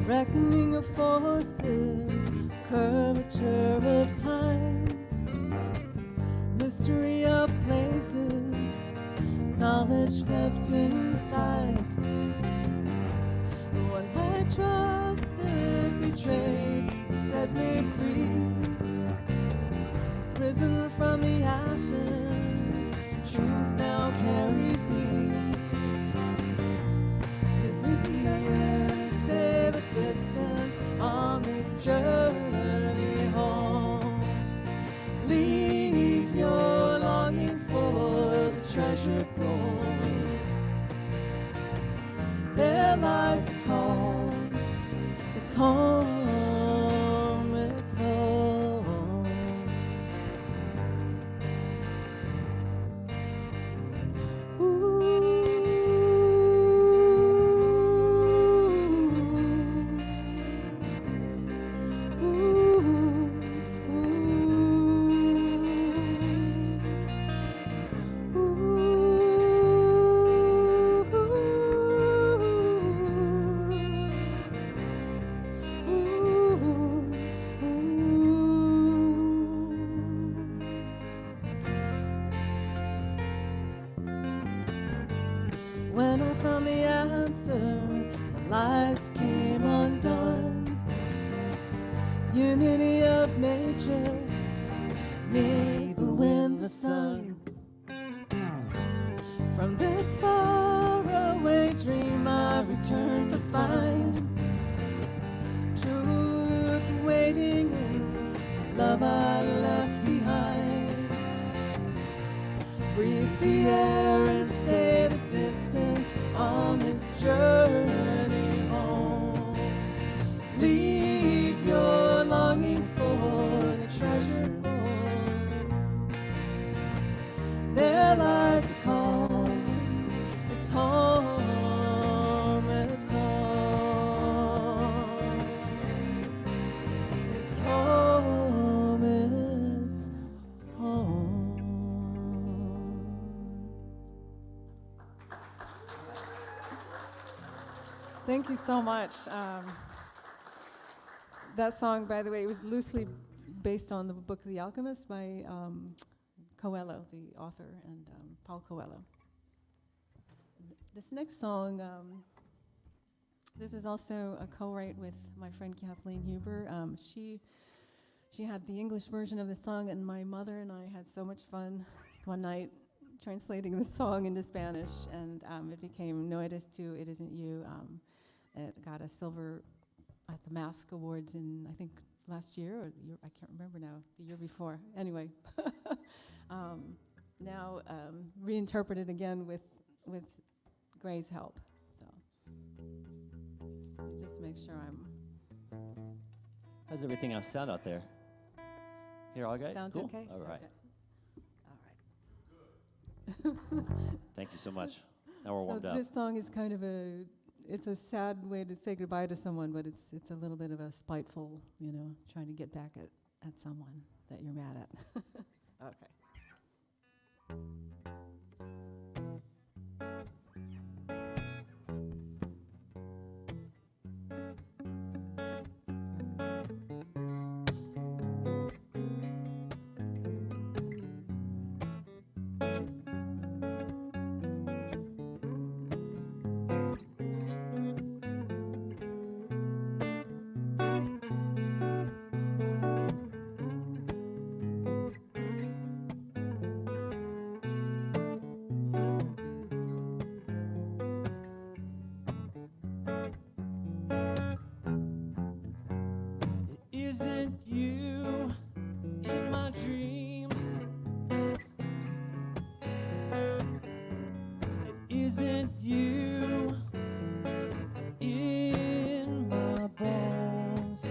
Reckoning of forces, curvature of time, mystery of places, knowledge left inside. The one I trusted betrayed, set me free. Risen from the ashes, truth now carries me. Gives me never stay the distance on this journey home. Leave your longing for the treasured gold. There lies the call. It's home, it's home. When I found the answer, the lies came undone. Unity of nature, me, the wind, the sun. From this faraway dream I return to find truth waiting in love I left behind. Breathe the air and stay the distance on this journey home. Leave your longing for the treasured gold. There lies the call. It's home, it's home. It's home, it's home. Thank you so much. That song, by the way, was loosely based on the book The Alchemist by Coelho, the author, and Paul Coelho. This next song, this is also a co-write with my friend Kathleen Huber. She had the English version of the song, and my mother and I had so much fun one night translating the song into Spanish, and it became No Eres Tú, It Isn't You. It got a silver at the Mask Awards in, I think, last year, or the year, I can't remember now, the year before. Anyway, now reinterpreted again with Gray's help. So just make sure I'm. How's everything else sound out there? Here, all good? Sounds cool? okay? All right. Okay. All right. Thank you so much. Now we're warmed So up. this song is kind of it's a sad way to say goodbye to someone, but it's a little bit of a spiteful, trying to get back at someone that you're mad at. Okay. isn't you in my bones.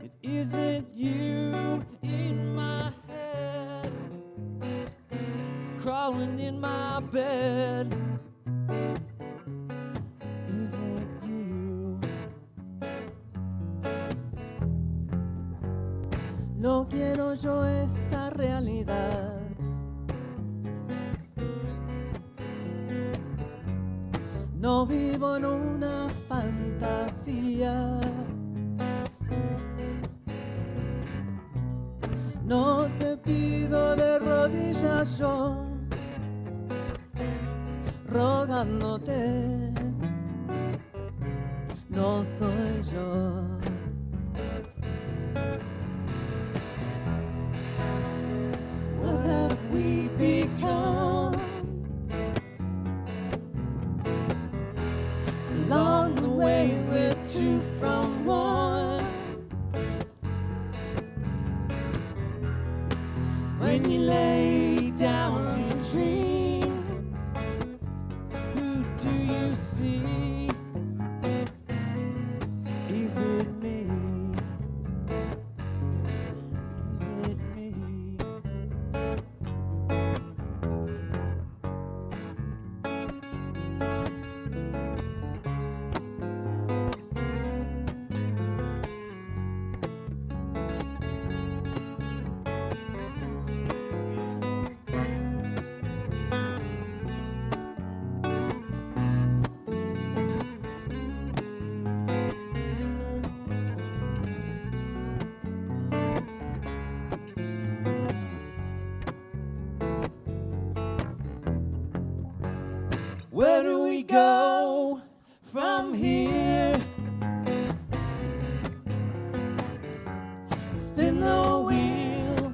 It isn't you in my head, crawling in my bed. Isn't you? No quiero yo esta realidad. No vivo en una fantasía. No te pido de rodillas yo, rogándote. No soy yo. What have we become? Along the way we're two from one. When you lay down to dream, who do you see? Is it me? Is it me? Where do we go from here? Spin the wheel,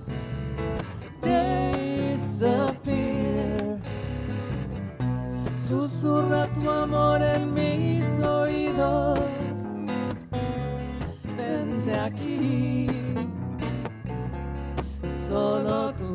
disappear. Susurra tu amor en mis oídos. Vente aquí, solo tú.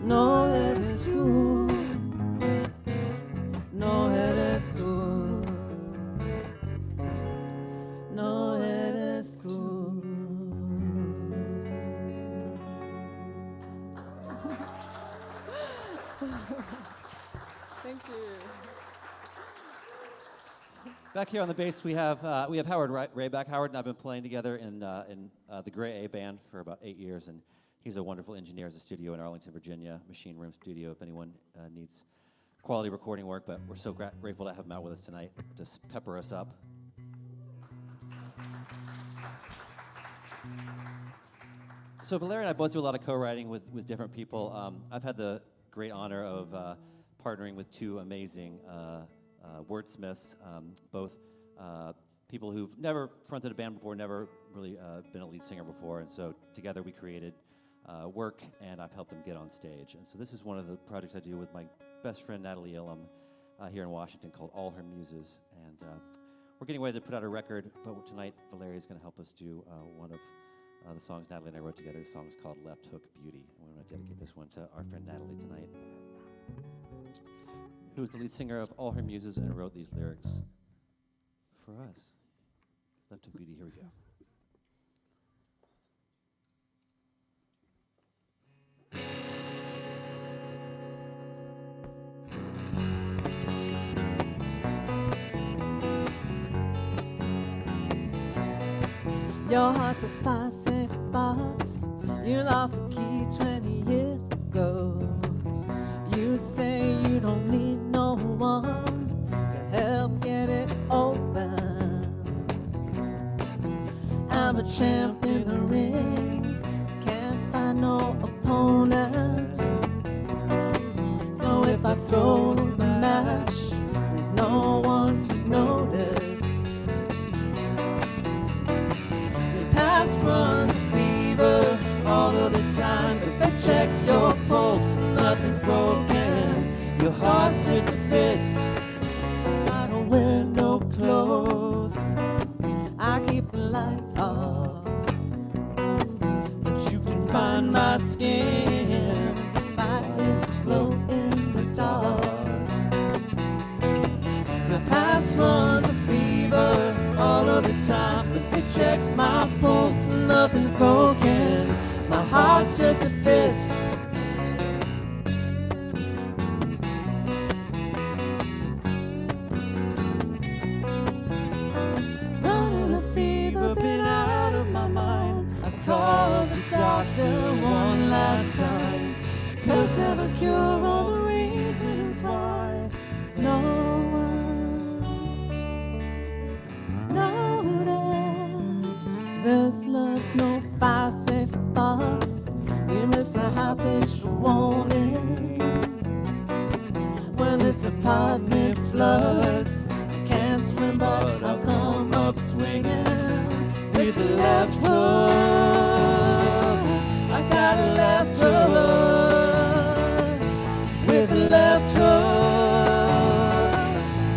No eres tú, no eres tú, no eres tú. Thank you. Back here on the bass, we have Howard Rayback. Howard and I have been playing together in the Gray A band for about 8 years, and he's a wonderful engineer. Has a studio in Arlington, Virginia, Machine Room Studio, if anyone needs quality recording work. But we're so grateful to have him out with us tonight to pepper us up. So Valeria and I both do a lot of co-writing with different people. I've had the great honor of partnering with two amazing wordsmiths, both people who've never fronted a band before, never really been a lead singer before, and so together we created work, and I've helped them get on stage. And so this is one of the projects I do with my best friend Natalie Illum here in Washington called All Her Muses, and we're getting ready to put out a record, but tonight Valeria's going to help us do one of the songs Natalie and I wrote together. The song is called Left Hook Beauty, and we want to dedicate this one to our friend Natalie tonight, who is the lead singer of All Her Muses and wrote these lyrics for us. Left Hook Beauty, here we go. Your heart's a 5-cent box. You lost the key 20 years ago. You say you don't need no one to help get it open. I'm a champ in the ring, can't find no opponent. So if I throw the match, there's no one to notice. Your past runs a fever all of the time, but they check your pulse, nothing's broken. Your heart's just a fist. I don't wear no clothes, I keep the lights off, but you can find my skin by its glow in the dark. My past runs a fever all of the time, but they check my pulse, nothing's broken. My heart's just a fist. Running a fever, been out of my mind. I called the doctor one last time. Pills never cure all the reasons why. No one noticed. This love's no 5-cent box. You miss a high-pitched warning. When this apartment floods, I can't swim, but I'll come up swinging with the left hook. I got a left hook. With the left hook,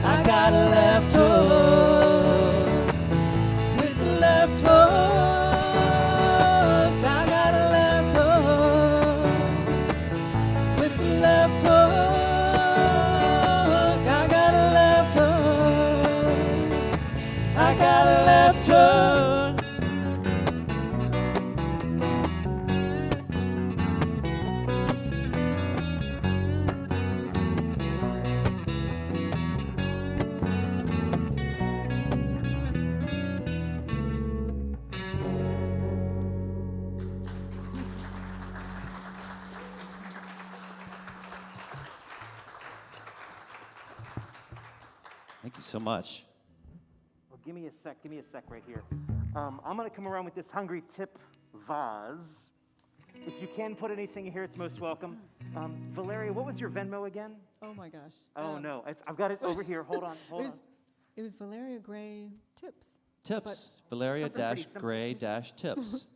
I got a left hook. With the left hook, I got a left hook. With the left hook, I got a left hook. I got a left hook. Thank you so much. Well, give me a sec right here. I'm gonna come around with this hungry tip vase. If you can put anything here, it's most welcome. Valeria, what was your Venmo again? Oh my gosh. Oh no, I've got it over here. Hold on. It was Valeria Grey Tips. Tips. Valeria Something pretty simple. Grey tips.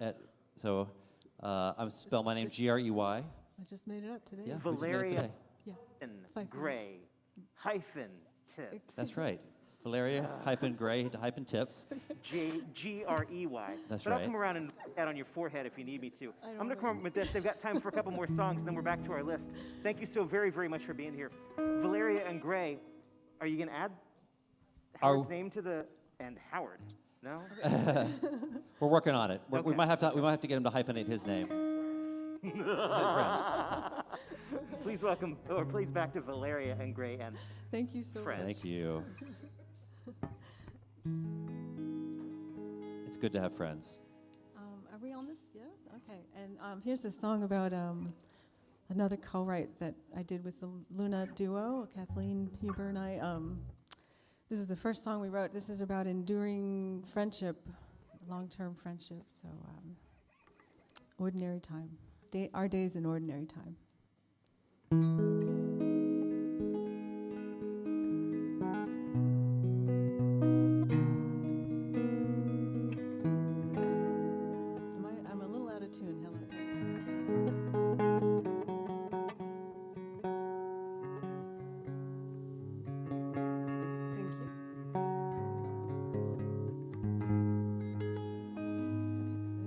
I'm spell my name Grey. I just made it up today. Yeah, we just made it Valeria today. Yeah. Gray hyphen tips. That's right. Valeria Grey tips. Grey. That's but right. I'll come around and add on your forehead if you need me to. I don't I'm going to know. come up with this. They've got time for a couple more songs, and then we're back to our list. Thank you so very, very much for being here. Valeria and Gray, are you going to add Howard's name to the... And Howard? No? We're working on it. We Okay. might have to get him to hyphenate his name. Friends. Please welcome, or please back to Valeria and Gray and Thank you so Friends. much. Thank you. It's good to have friends. Are we on this? Yeah? Okay. And here's a song about another co-write that I did with the Luna duo, Kathleen Huber and I. This is the first song we wrote. This is about enduring friendship, long-term friendship. So, ordinary time. Our days in ordinary time. I'm a little out of tune. Hello. Thank you.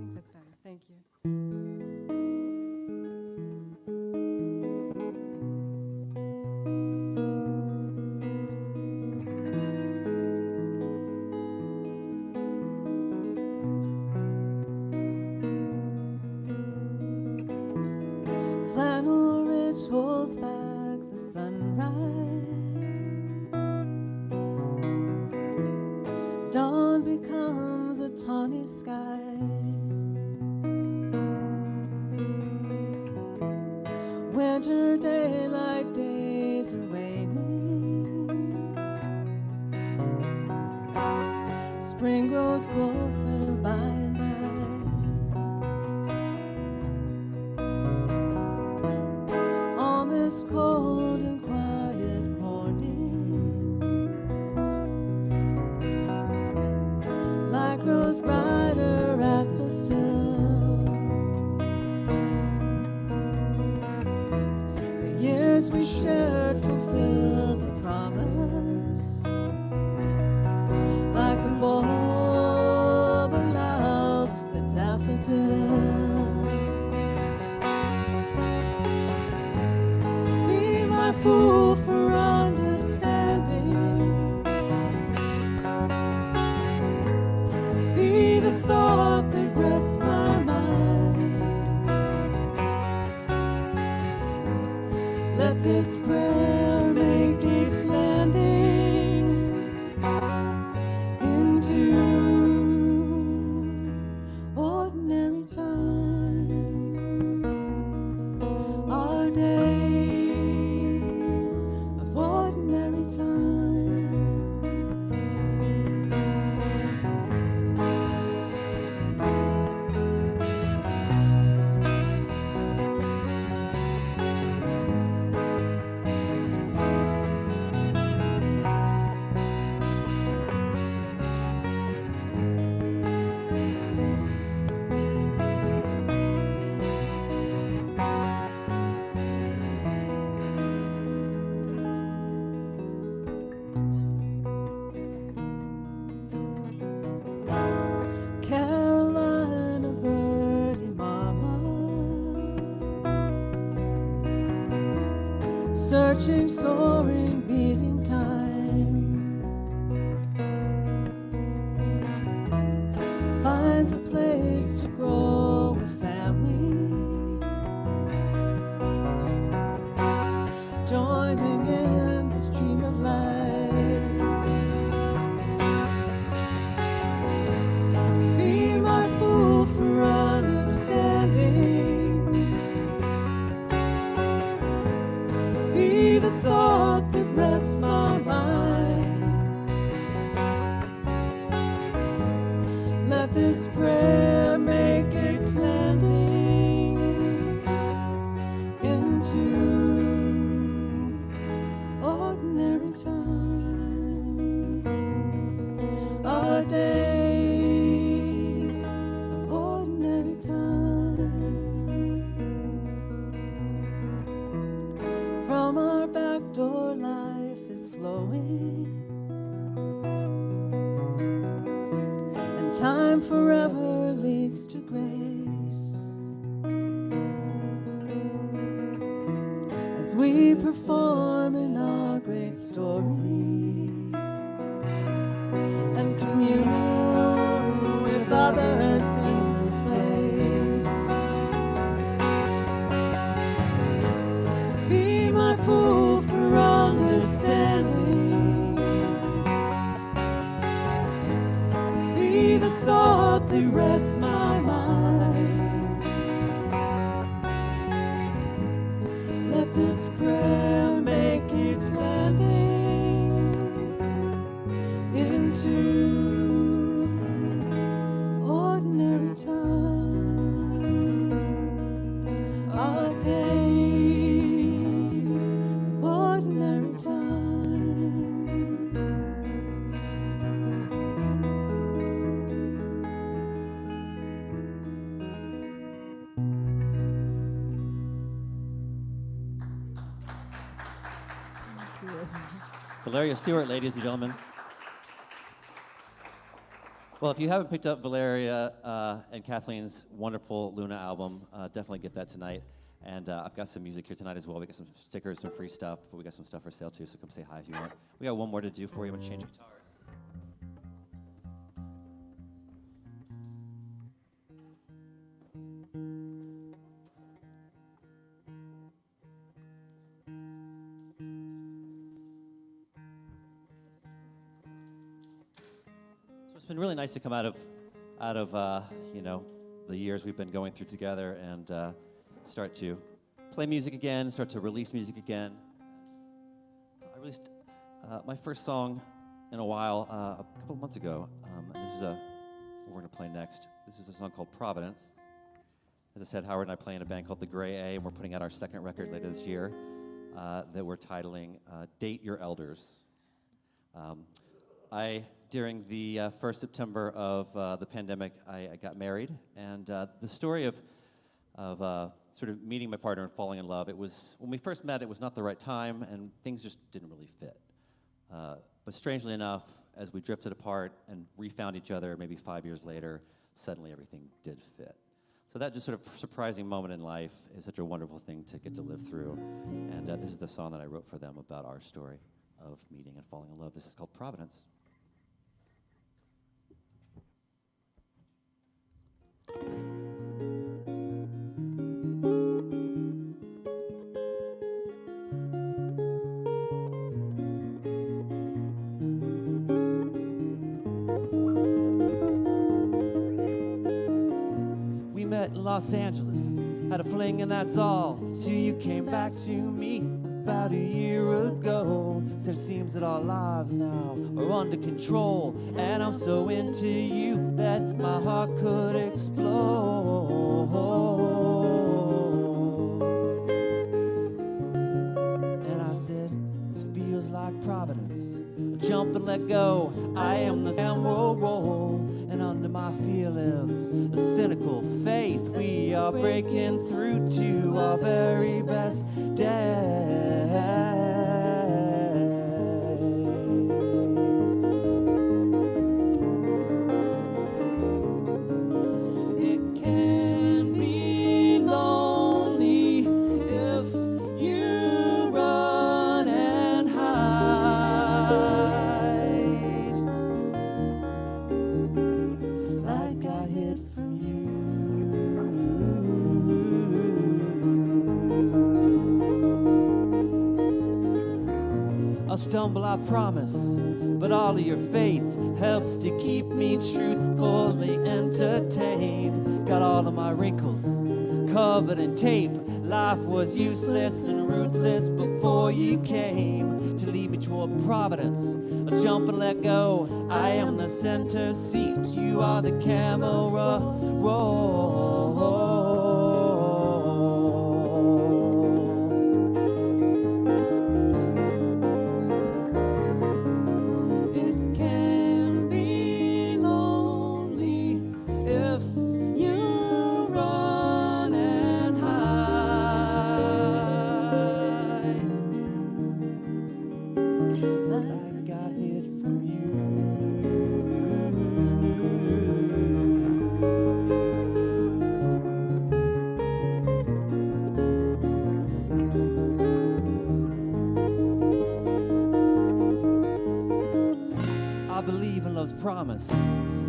Okay, I think that's better. Thank you. Flannel ridge holds back the sunrise. Dawn becomes a tawny sky. Be the thought that rests my mind. Let this prayer make its landing into ordinary time. Our days of ordinary time. Carolina birdie mama, searching, soaring, beating time, finds a place to grow with family, joining in this dream of life. Be my fool for understanding. Be the thought that rests my mind. Let this prayer make its landing into ordinary time. Our days of ordinary time. From our back door, life is flowing, and time forever leads to grace. As we perform in our great story and commune with others in this place. Be my fool for understanding. Be the thought that rests my mind. Let this prayer make its landing into ordinary time. Our days of ordinary time. Valeria Stewart, ladies and gentlemen. Well, if you haven't picked up Valeria and Kathleen's wonderful Luna album, definitely get that tonight. And I've got some music here tonight as well. We got some stickers, some free stuff, but we got some stuff for sale too, so come say hi if you want. We got one more to do for you. I'm gonna change guitars. So it's been really nice to come out of you know, the years we've been going through together and start to play music again, start to release music again. I released my first song in a while a couple of months ago, and this is what we're going to play next. This is a song called Providence. As I said, Howard and I play in a band called The Gray A, and we're putting out our second record later this year that we're titling Date Your Elders. During the first September of the pandemic, I got married, and the story of sort of meeting my partner and falling in love, it was, when we first met, it was not the right time, and things just didn't really fit. But strangely enough, as we drifted apart and refound each other maybe 5 years later, suddenly everything did fit. So that just sort of surprising moment in life is such a wonderful thing to get to live through. And this is the song that I wrote for them about our story of meeting and falling in love. This is called Providence. met in Los Angeles, had a fling and that's all, till you came back to me about a year ago. Said it seems that our lives now are under control, and I'm so into you that my heart could explode. And I said, this feels like Providence. Jump and let go, I am the Samuel roll, and under my fear lives a cynical faith. We are breaking through to our very best days. It can be lonely if you run and hide, like I hid from you. I'll stumble, I promise, but all of your faith helps to keep me truthfully entertained. Got all of my wrinkles covered in tape. Life was useless and ruthless before you came to lead me toward Providence. I'll jump and let go, I am the center seat, you are the camera roll. It can be lonely if you run and hide, like I hid from you. I believe in love's promise.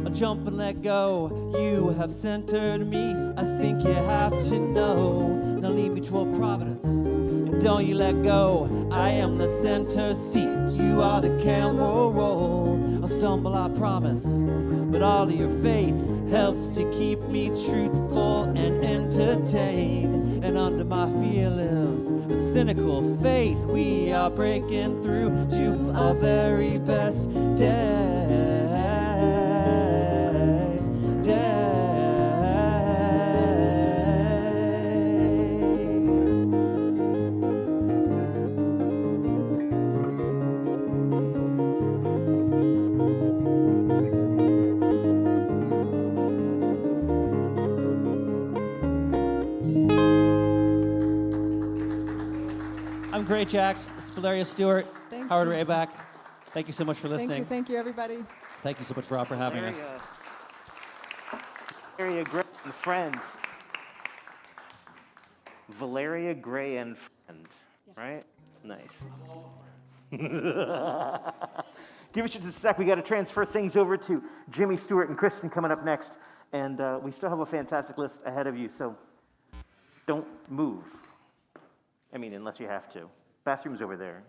I'll jump and let go. You have centered me. I think you have to know. Now lead me toward Providence, and don't you let go. I am the center seat. You are the camera roll. I'll stumble, I promise, but all of your faith helps to keep me truthful and entertained. And under my fear lives a cynical faith. We are breaking through to our very best days. I'm Great Jax. This is Valeria Stewart. Thank Howard you. Rayback. Thank you so much for listening. Thank you, everybody. Thank you so much, Rob, for having us. Valeria Grey and Friends. Valeria Grey and Friends, right? Nice. Give it just a sec. We got to transfer things over to Jimmy Stewart and Christian coming up next. And we still have a fantastic list ahead of you, so don't move. I mean, unless you have to. Bathroom's over there.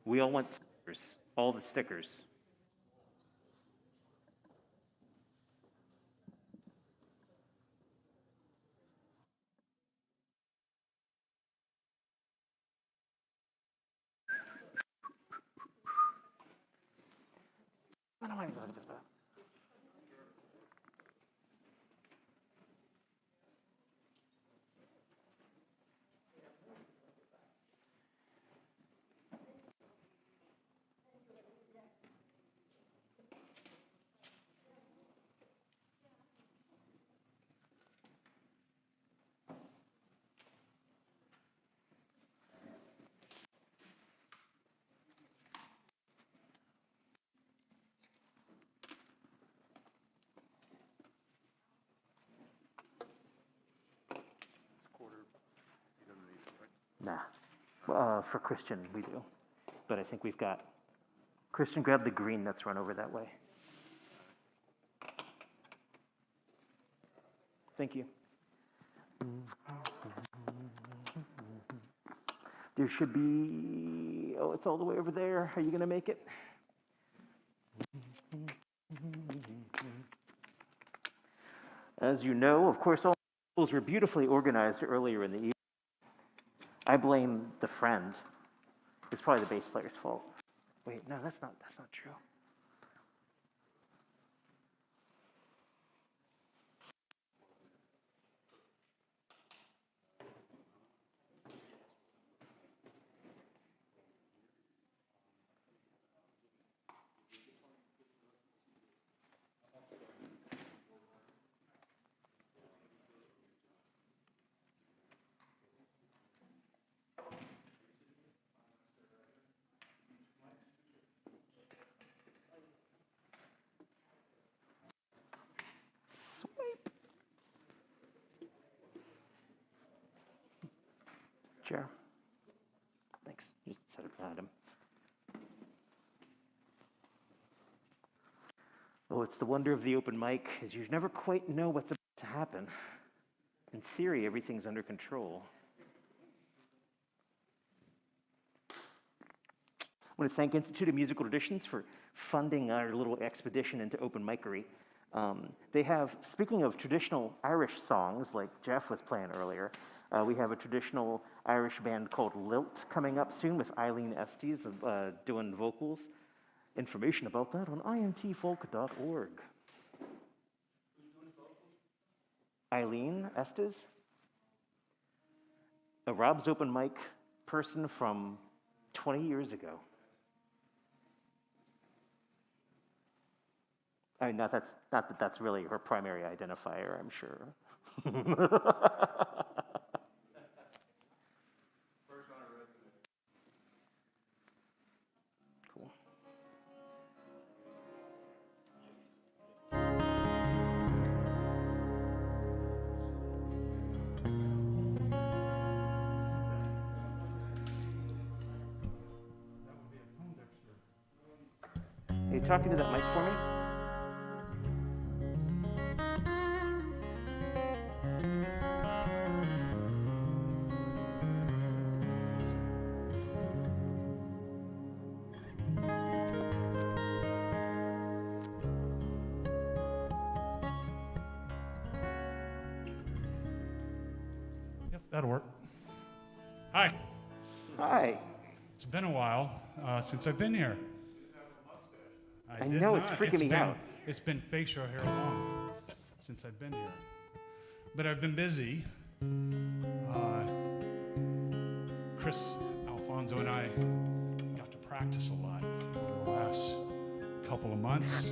We all want stickers, all the stickers. Nah. For Christian, we do. But I think we've got... Christian, grab the green that's run over that way. Thank you. There should be... Oh, it's all the way over there. Are you going to make it? As you know, of course, all tables were beautifully organized earlier in the evening. I blame the friend. It's probably the bass player's fault. Wait, no, that's not true. Chair. Thanks. Just set it behind him. Oh, it's the wonder of the open mic, is you never quite know what's about to happen. In theory, everything's under control. I want to thank Institute of Musical Traditions for funding our little expedition into open micery. They have, speaking of traditional Irish songs, like Jeff was playing earlier, we have a traditional Irish band called Lilt coming up soon with Eileen Estes doing vocals. Information about that on intfolk.org. Eileen Estes, a Rob's Open Mic person from 20 years ago. I mean, not that that's really her primary identifier, I'm sure. Cool. Are you talking to that mic for me? That'll work. Hi. Hi. It's been a while since I've been here. I know, it's freaking me out. It's been facial hair long since I've been here. But I've been busy. Chris Alfonso and I got to practice a lot over the last couple of months.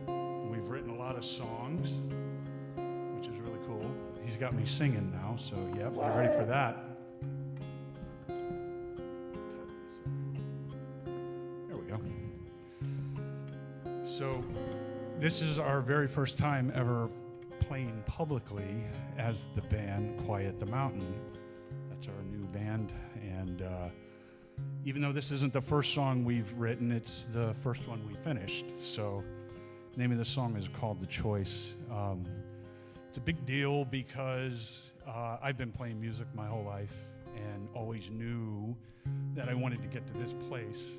We've written a lot of songs, which is really cool. He's got me singing now, so yep, we're ready for that. There we go. So this is our very first time ever playing publicly as the band Quiet the Mountain. That's our new band, and even though this isn't the first song we've written, it's the first one we finished. So the name of the song is called The Choice. It's a big deal because I've been playing music my whole life and always knew that I wanted to get to this place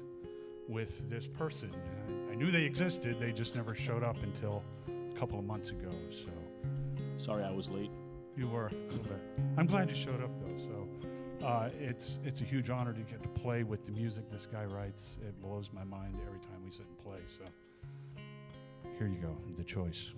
with this person. I knew they existed, they just never showed up until a couple of months ago. So, sorry I was late. You were a little bit. I'm glad you showed up though. So it's a huge honor to get to play with the music this guy writes. It blows my mind every time we sit and play. So here you go, The Choice.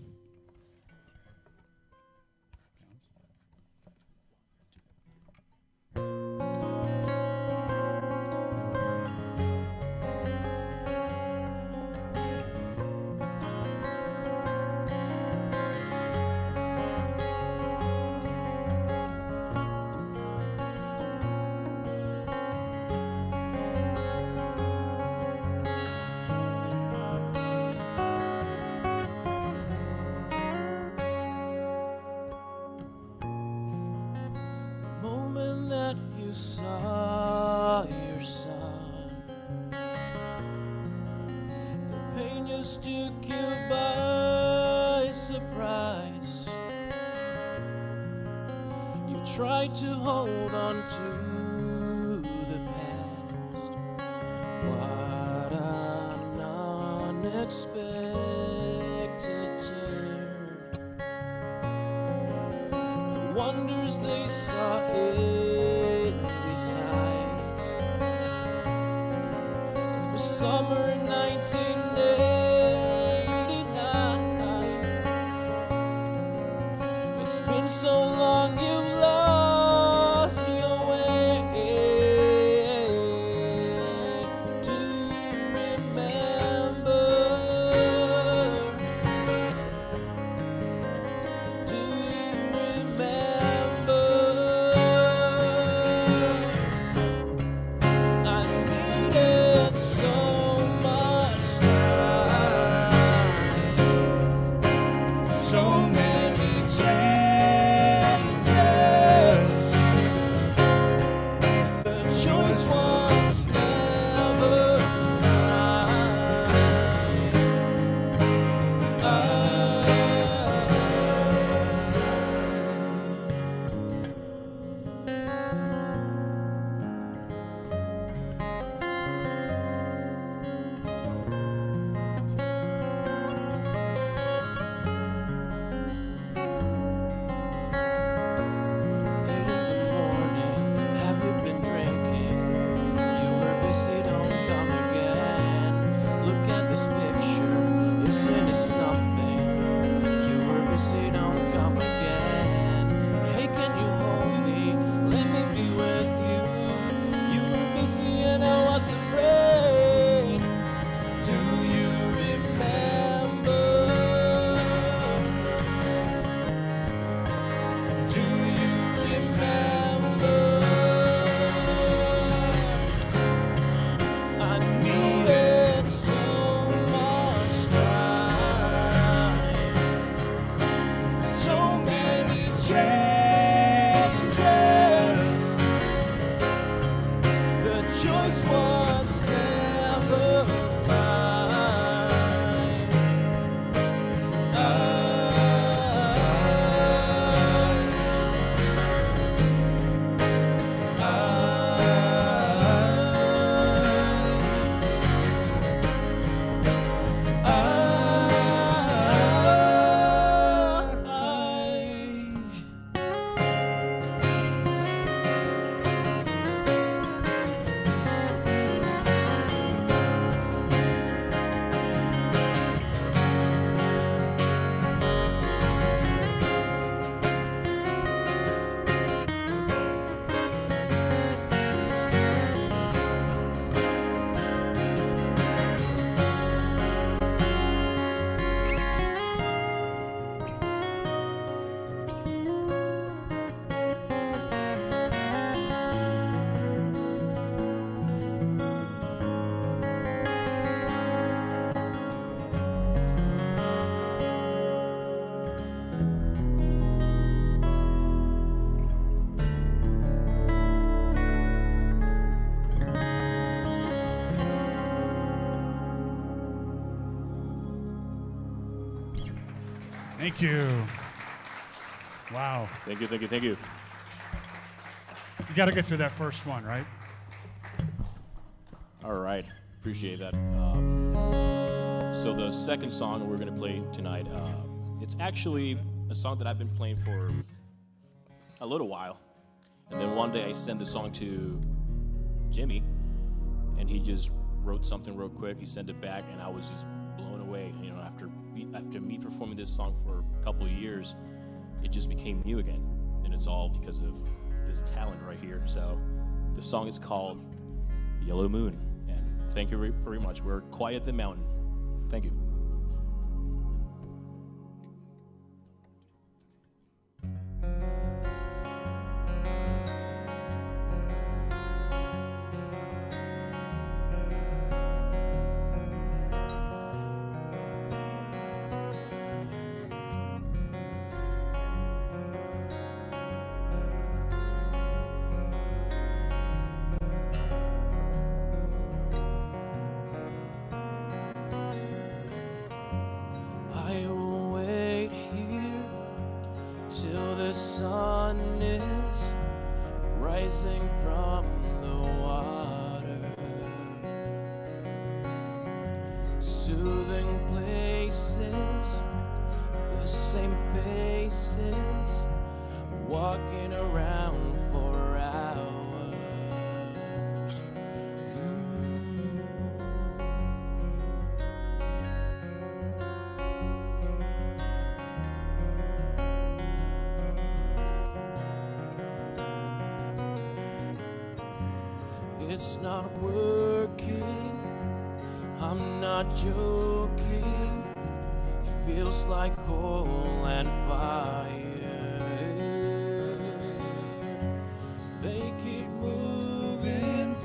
You saw your son, the pain just took you by surprise. You tried to hold on to the past. What an unexpected turn. wonders they saw in these eyes. It was summer 1989. It's been so long you've lost your way. Do you remember? Do you remember? I needed so much time, so many changes. The choice was never Late in the morning, have you been drinking? You were busy, don't come again. Look at this picture, isn't it something? You were busy, don't come again. Hey, can you hold me? Let me be with you. You were busy and I was afraid. Do you remember? Do you remember? I needed so much time, so many changes. The choice was never mine. Thank you. Wow. Thank you, thank you, thank you. You got to get through that first one, right? All right, appreciate that. So the second song we're gonna play tonight, it's actually a song that I've been playing for a little while. And then one day I sent the song to Jimmy, and he just wrote something real quick. He sent it back, and I was just blown away. You know, after me performing this song for a couple of years, it just became new again. And it's all because of this talent right here. So the song is called Yellow Moon. And thank you very much. We're Quiet the Mountain. Thank you. I will wait here till the sun is rising from the water. Soothing places, the same faces, walking around for hours. It's not working, I'm not joking. Feels like coal and fire. They keep moving,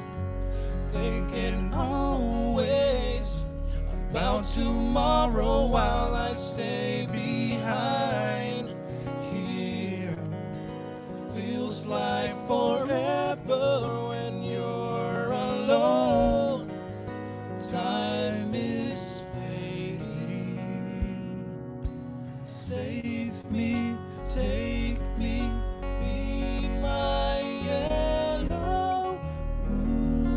thinking always about tomorrow while I stay behind here. Feels like forever when you're alone. Time is fading. Save me, take me, be my yellow moon.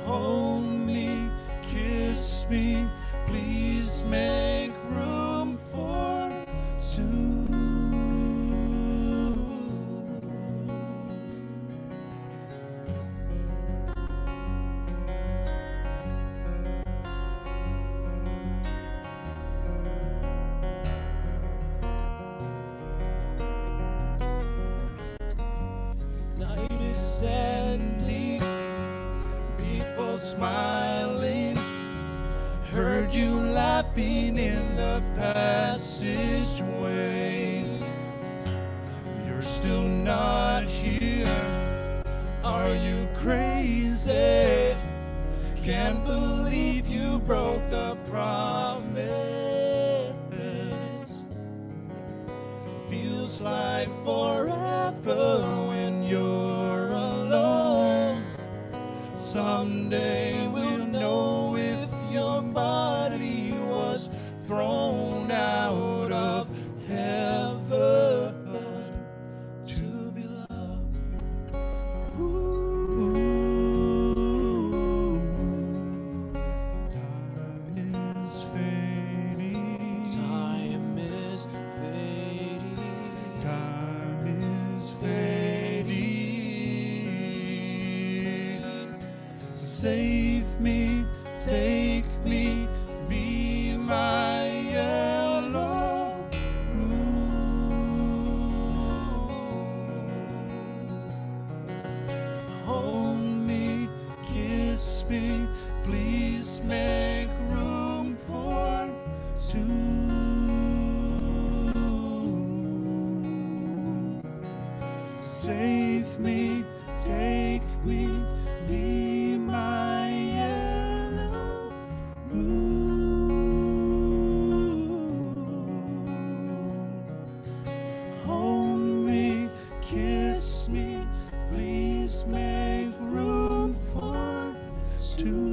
Hold me, kiss me, please make room for two. Night is sandy, people smiling. Heard you laughing in the passageway. You're still not here. Are you crazy? Can't believe you broke the promise. Feels like forever when you're alone. Someday we'll know if your body was thrown out of heaven to be loved. Ooh, time is fading. Time is fading. Time is fading. Save me, take me, be my yellow moon. Hold me, kiss me, please make room for two. Save me, take me, be my yellow moon. Hold me, kiss me, please make room for two.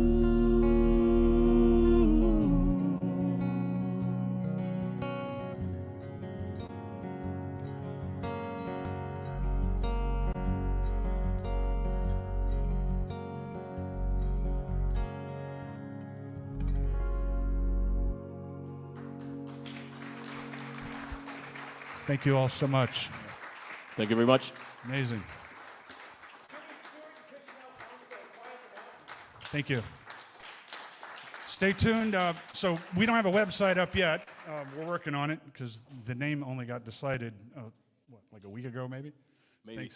Thank you all so much. Thank you very much. Amazing. Thank you. Stay tuned. So we don't have a website up yet. We're working on it because the name only got decided, like a week ago maybe? Maybe.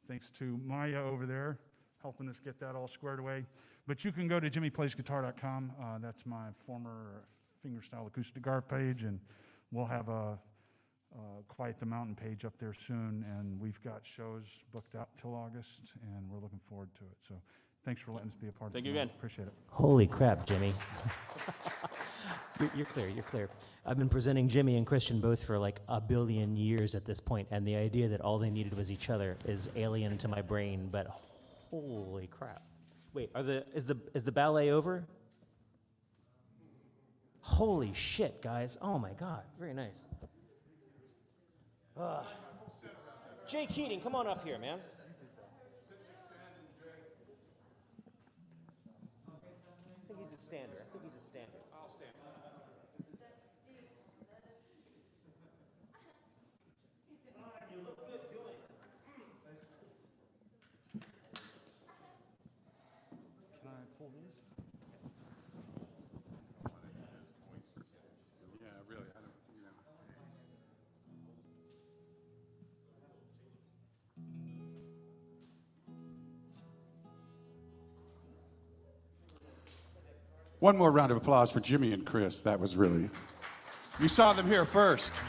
Thanks to Maya over there helping us get that all squared away. But you can go to jimmyplaysguitar.com. That's my former fingerstyle acoustic guitar page, and we'll have a Quiet the Mountain page up there soon, and we've got shows booked out till August, and we're looking forward to it. So thanks for letting us be a part of it. Thank you again. Appreciate it. Holy crap, Jimmy. You're clear, you're clear. I've been presenting Jimmy and Christian both for like a billion years at this point, and the idea that all they needed was each other is alien to my brain, but holy crap. Wait, is the ballet over? Holy shit, guys. Oh my God, very nice. Jay Keating, come on up here, man. I think he's a stander. I'll stand. One more round of applause for Jimmy and Chris. That was really, you saw them here first.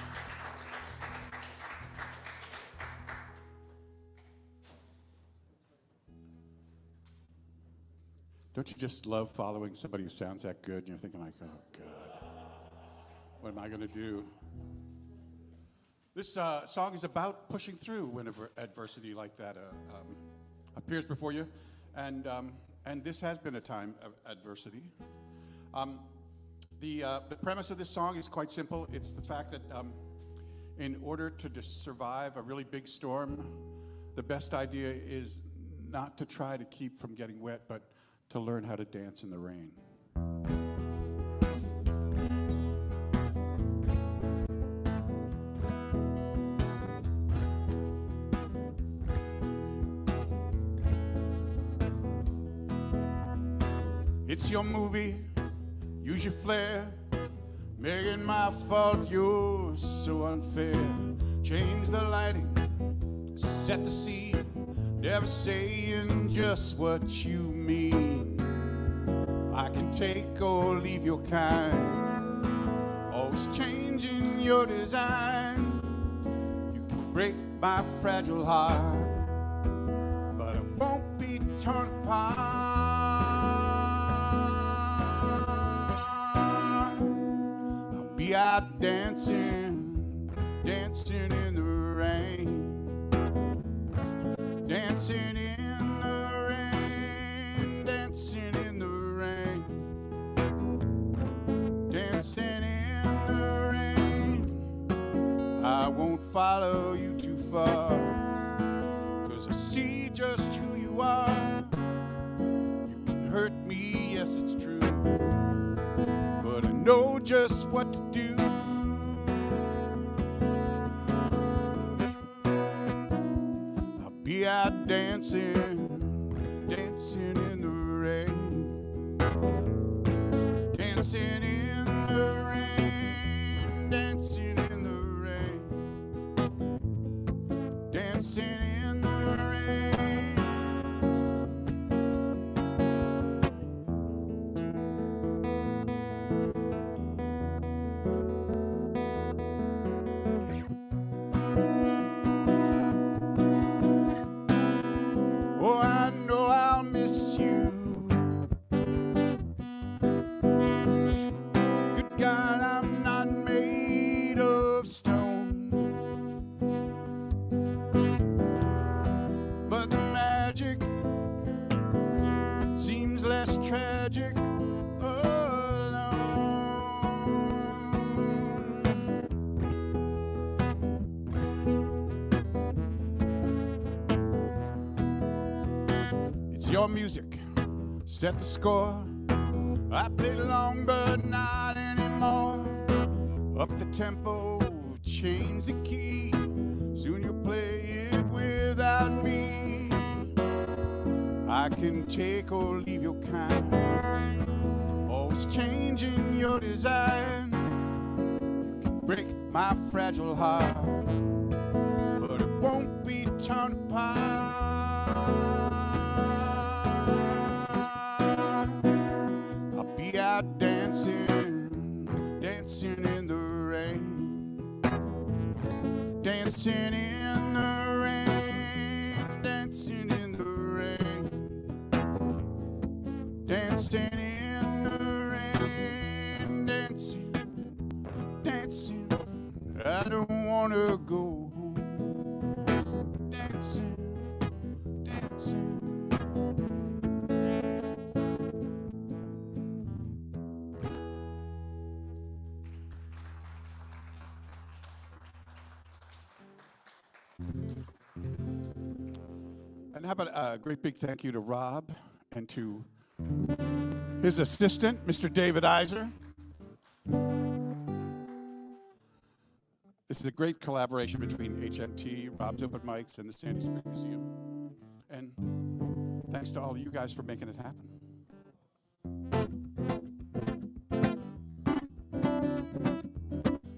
Don't you just love following somebody who sounds that good and you're thinking like, oh God, what am I gonna do? This song is about pushing through whenever adversity like that appears before you. And this has been a time of adversity. The premise of this song is quite simple. It's the fact that in order to survive a really big storm, the best idea is not to try to keep from getting wet, but to learn how to dance in the rain. It's your movie, use your flair. Make it my fault, you're so unfair. Change the lighting, set the scene. Never saying just what you mean. I can take or leave your kind. Always changing your design. You can break my fragile heart, but I won't be torn apart. I'll be out dancing, dancing in the rain. Dancing in the rain, dancing in the rain, dancing in the rain. I won't follow you too far, 'cause I see just who you are. You can hurt me, yes it's true, but I know just what to do. Be out dancing, dancing in the rain, dancing in the rain, dancing in the rain, dancing in the rain. Oh, I know I'll miss you. Good God, I'm not made of stone, but the magic seems less tragic Your music set the score. I played along, but not anymore. Up the tempo, change the key. Soon you'll play it without me. I can take or leave your kind. Always changing your design. You can break my fragile heart, but it won't be torn apart. Out dancing, dancing in the rain, dancing in the rain, dancing in the rain, dancing in the rain, dancing, dancing. I don't wanna go dancing, dancing. And how about a great big thank you to Rob and to his assistant, Mr. David Iser. This is a great collaboration between HMT, Rob's Open Mics, and the Sandy Spring Museum. And thanks to all of you guys for making it happen.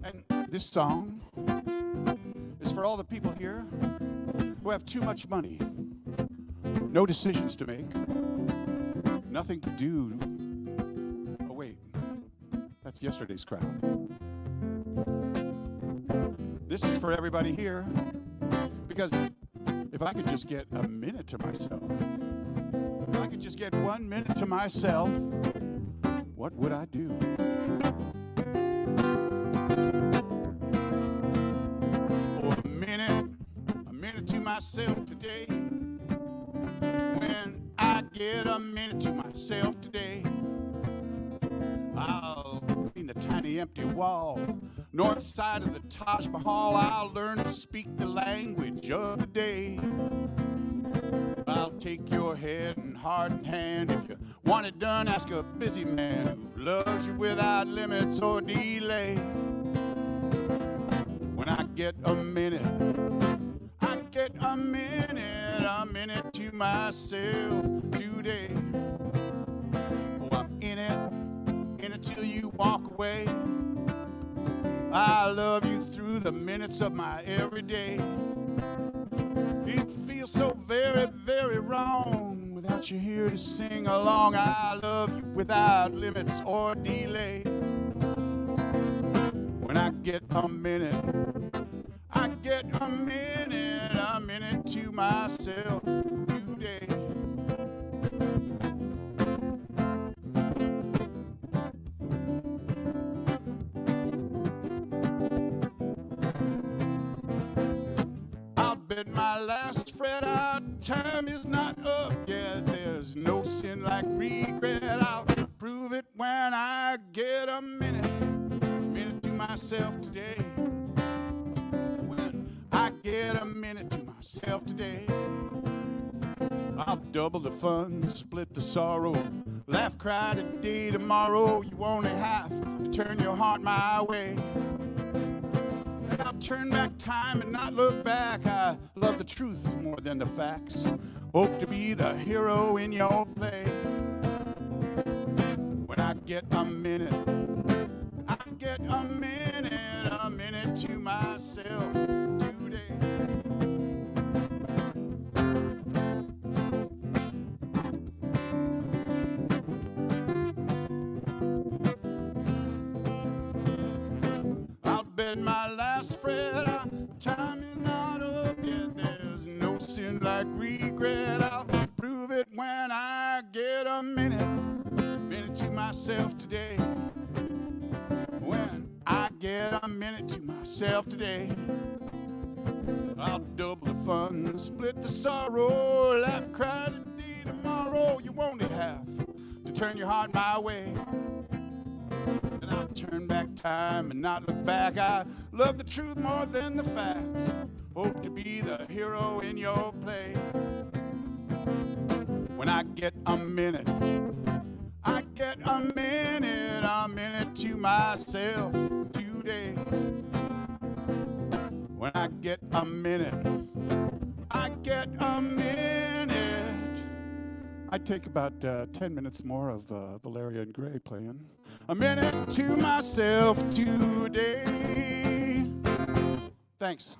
And this song is for all the people here who have too much money, no decisions to make, nothing to do, a That's yesterday's crowd. This is for everybody here, because if I could just get a minute to myself, if I could just get 1 minute to myself, what would I do? Oh, a minute to myself today. When I get a minute to myself today, I'll clean the tiny empty wall, north side of the Taj Mahal. I'll learn to speak the language of the day. I'll take your head and heart in hand. If you want it done, ask a busy man who loves you without limits or delay. When I get a minute, I get a minute to myself today. Oh, I'm in it till you walk away. I love you through the minutes of my everyday. It feels so very, very wrong without you here to sing along. I love you without limits or delay. When I get a minute, I get a minute to myself today. I'll bet my last fret out, time is not up yet. There's no sin like regret. I'll prove it when I get a minute to myself today. When I get a minute to myself today, I'll double the fun, split the sorrow, laugh, cry today, tomorrow. You only have to turn your heart my way. And I'll turn back time and not look back. I love the truth more than the facts. Hope to be the hero in your play. When I get a minute, I get a minute to myself today. I'll bet my last fret out, time is not up yet. There's no sin like regret. I'll prove it when I get a minute to myself today. When I get a minute to myself today, I'll double the fun, split the sorrow, laugh, cry today, tomorrow. You only have to turn your heart my way. And I'll turn back time and not look back. I love the truth more than the facts. Hope to be the hero in your play. When I get a minute, I get a minute to myself today. When I get a minute, I get a minute. I'd take about 10 minutes more of Valeria Grey playing. A minute to myself today. Thanks.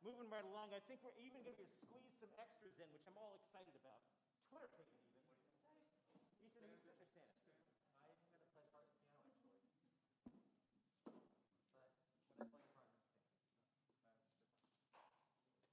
Moving right along, I think we're even going to squeeze some extras in, which I'm all excited about. Twitter page even. What did you say? Ethan, you understand it. I'm going to play part of the piano, actually. But when I play part of this thing,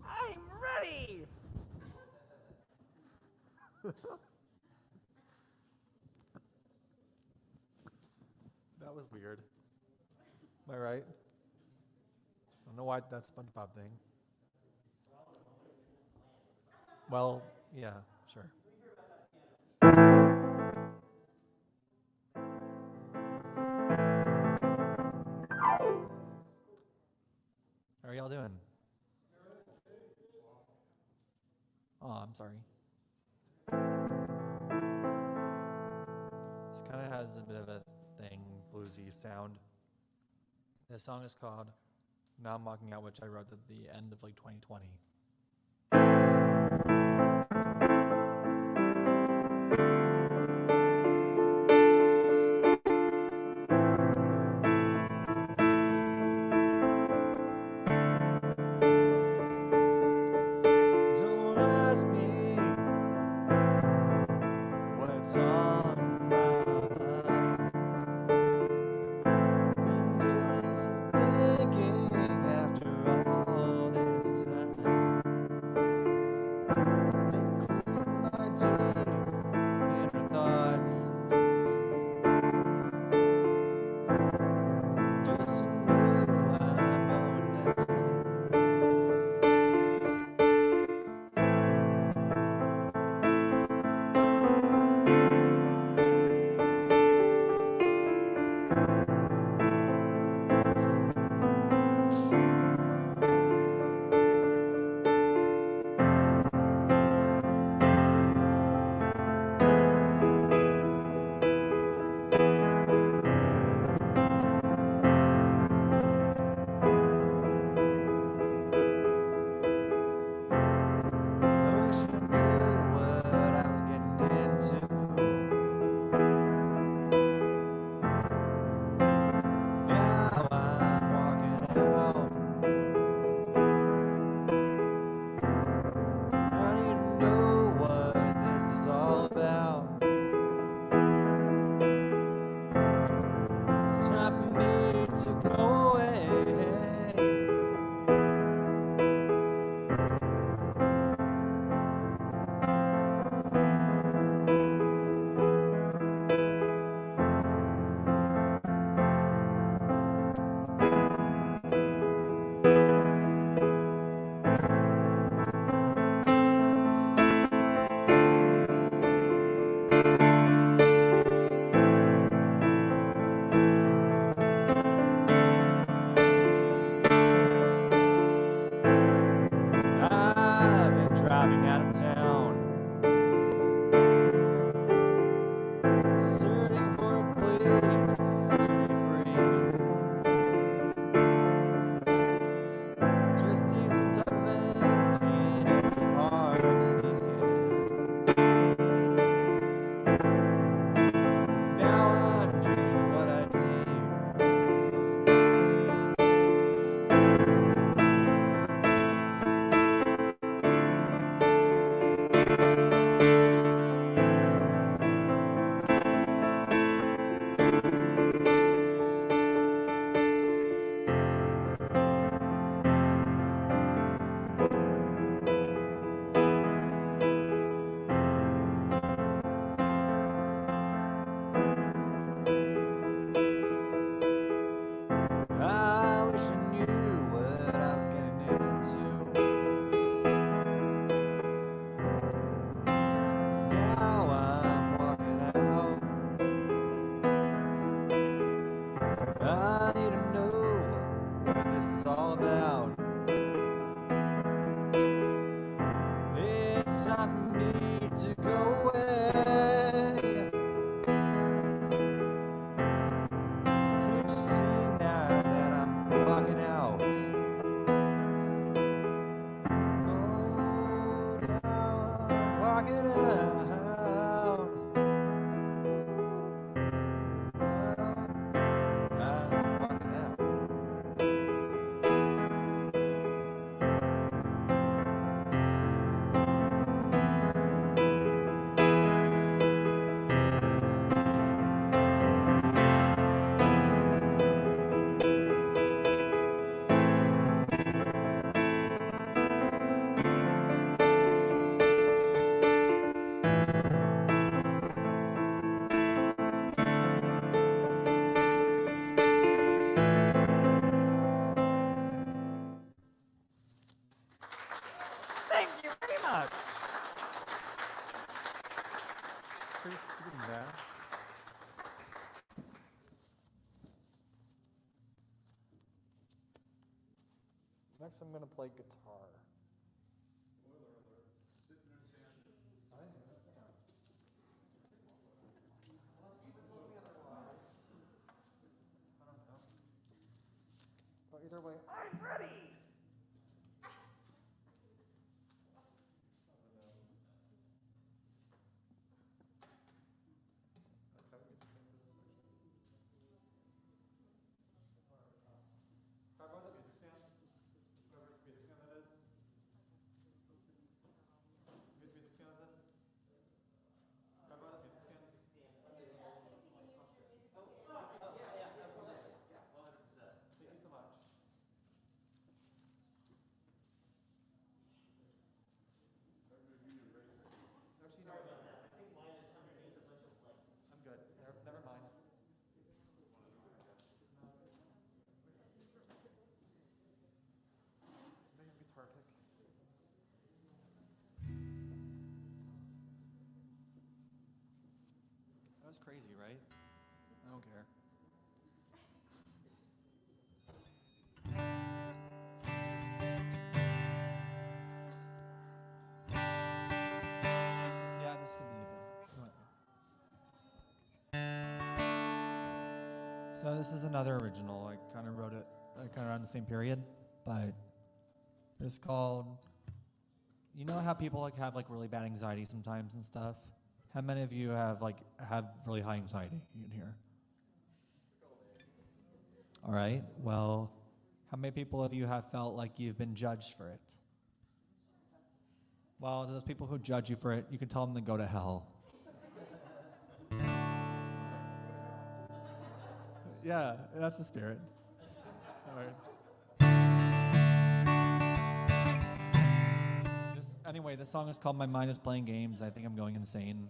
I'm ready! That was weird. Am I right? I don't know why that's a SpongeBob thing. Well, yeah, sure. How are y'all doing? Oh, I'm sorry. This kind of has a bit of a thing, bluesy sound. This song is called Now I'm Walking Out, which I wrote at the end of like 2020. Don't ask me what's on my mind. Been doing some thinking after all this time. Been cooling my tea and her thoughts. Just to know I'm going now. I wish I knew what I was getting into. Now I'm walking out. I need to know what this is all about. It's time for me to go away. I've been driving out of town, searching for a place to be free. Just need some type of emptiness and harmony. Now I'm dreaming what I'd see. I wish I knew what I was getting into. Now I'm walking out. I need to know what this is all about. It's time for me to go away. Can't you see now that I'm walking out? Oh, now I'm walking out. Now I'm walking out. Thank you very much. Pretty stupid mess. Next, I'm going to play guitar. But either way, I'm ready! Never mind. Make a guitar pick. That was crazy, right? I don't care. Yeah, this could be So this is another original. I kind of wrote it kind of around the same period, but it's called. You know how people have really bad anxiety sometimes and stuff. How many of you have really high anxiety in here? All right. Well, how many people of you have felt like you've been judged for it? Well, those people who judge you for it, you can tell them to go to hell. Yeah, that's the spirit. All right. Anyway, this song is called My Mind is Playing Games. I think I'm going insane.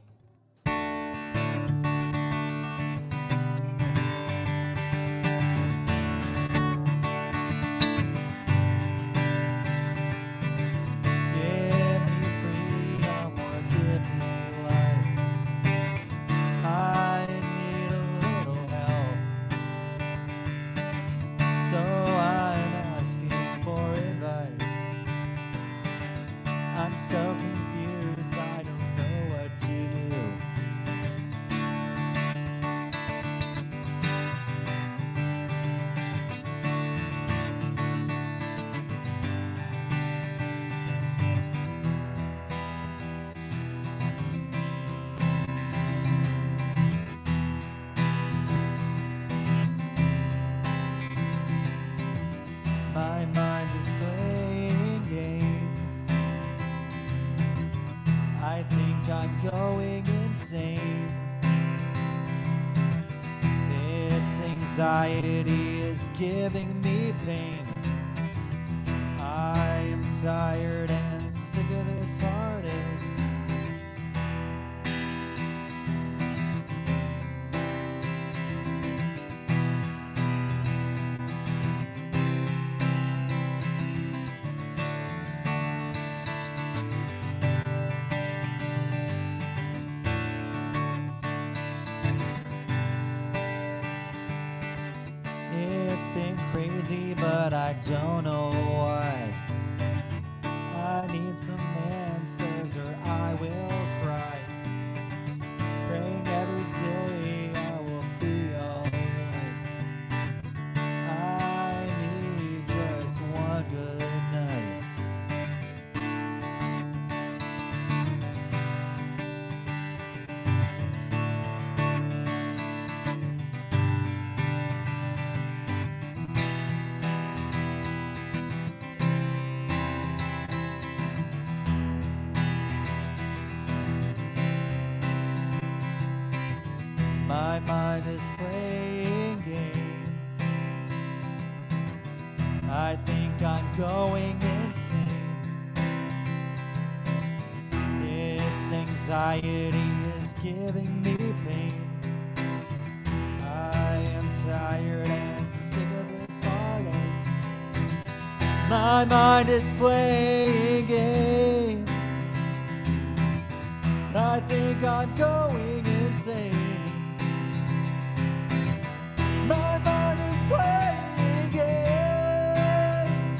Anxiety is giving me pain. I am tired and sick of this heartache. But I don't know why. I need some answers or I will cry. Praying every day I will be alright. I need just one good night. My mind is playing games. I think I'm going insane. This anxiety is giving me pain. I am tired and sick of this heartache. My mind is playing games. I think I'm going insane. My mind is playing games.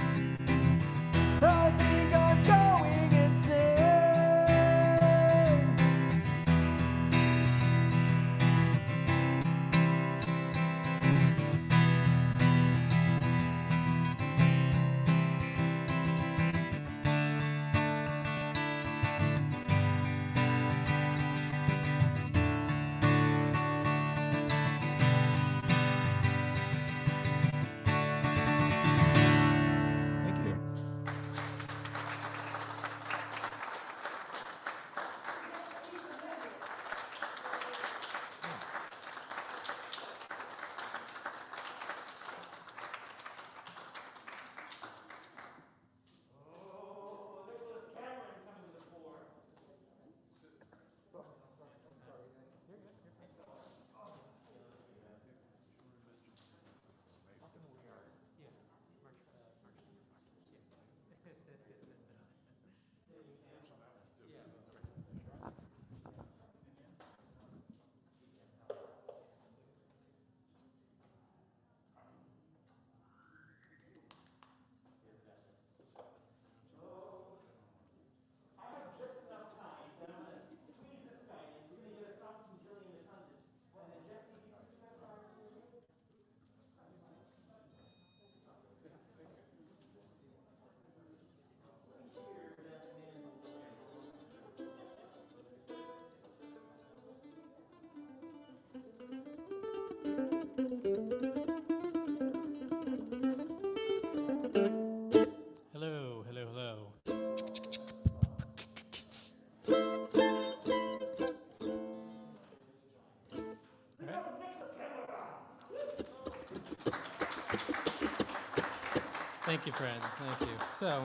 Thank you, friends. Thank you. So,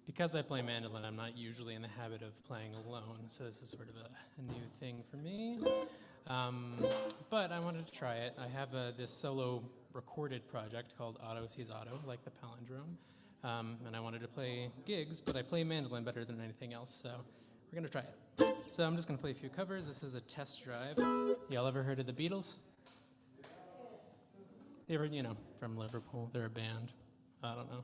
because I play mandolin, I'm not usually in the habit of playing alone, so this is sort of a new thing for me. But I wanted to try it. I have this solo recorded project called Otto Sees Otto, like the palindrome. And I wanted to play gigs, but I play mandolin better than anything else, so we're going to try it. So I'm just going to play a few covers. This is a test drive. Y'all ever heard of the Beatles? They were, from Liverpool. They're a band. I don't know.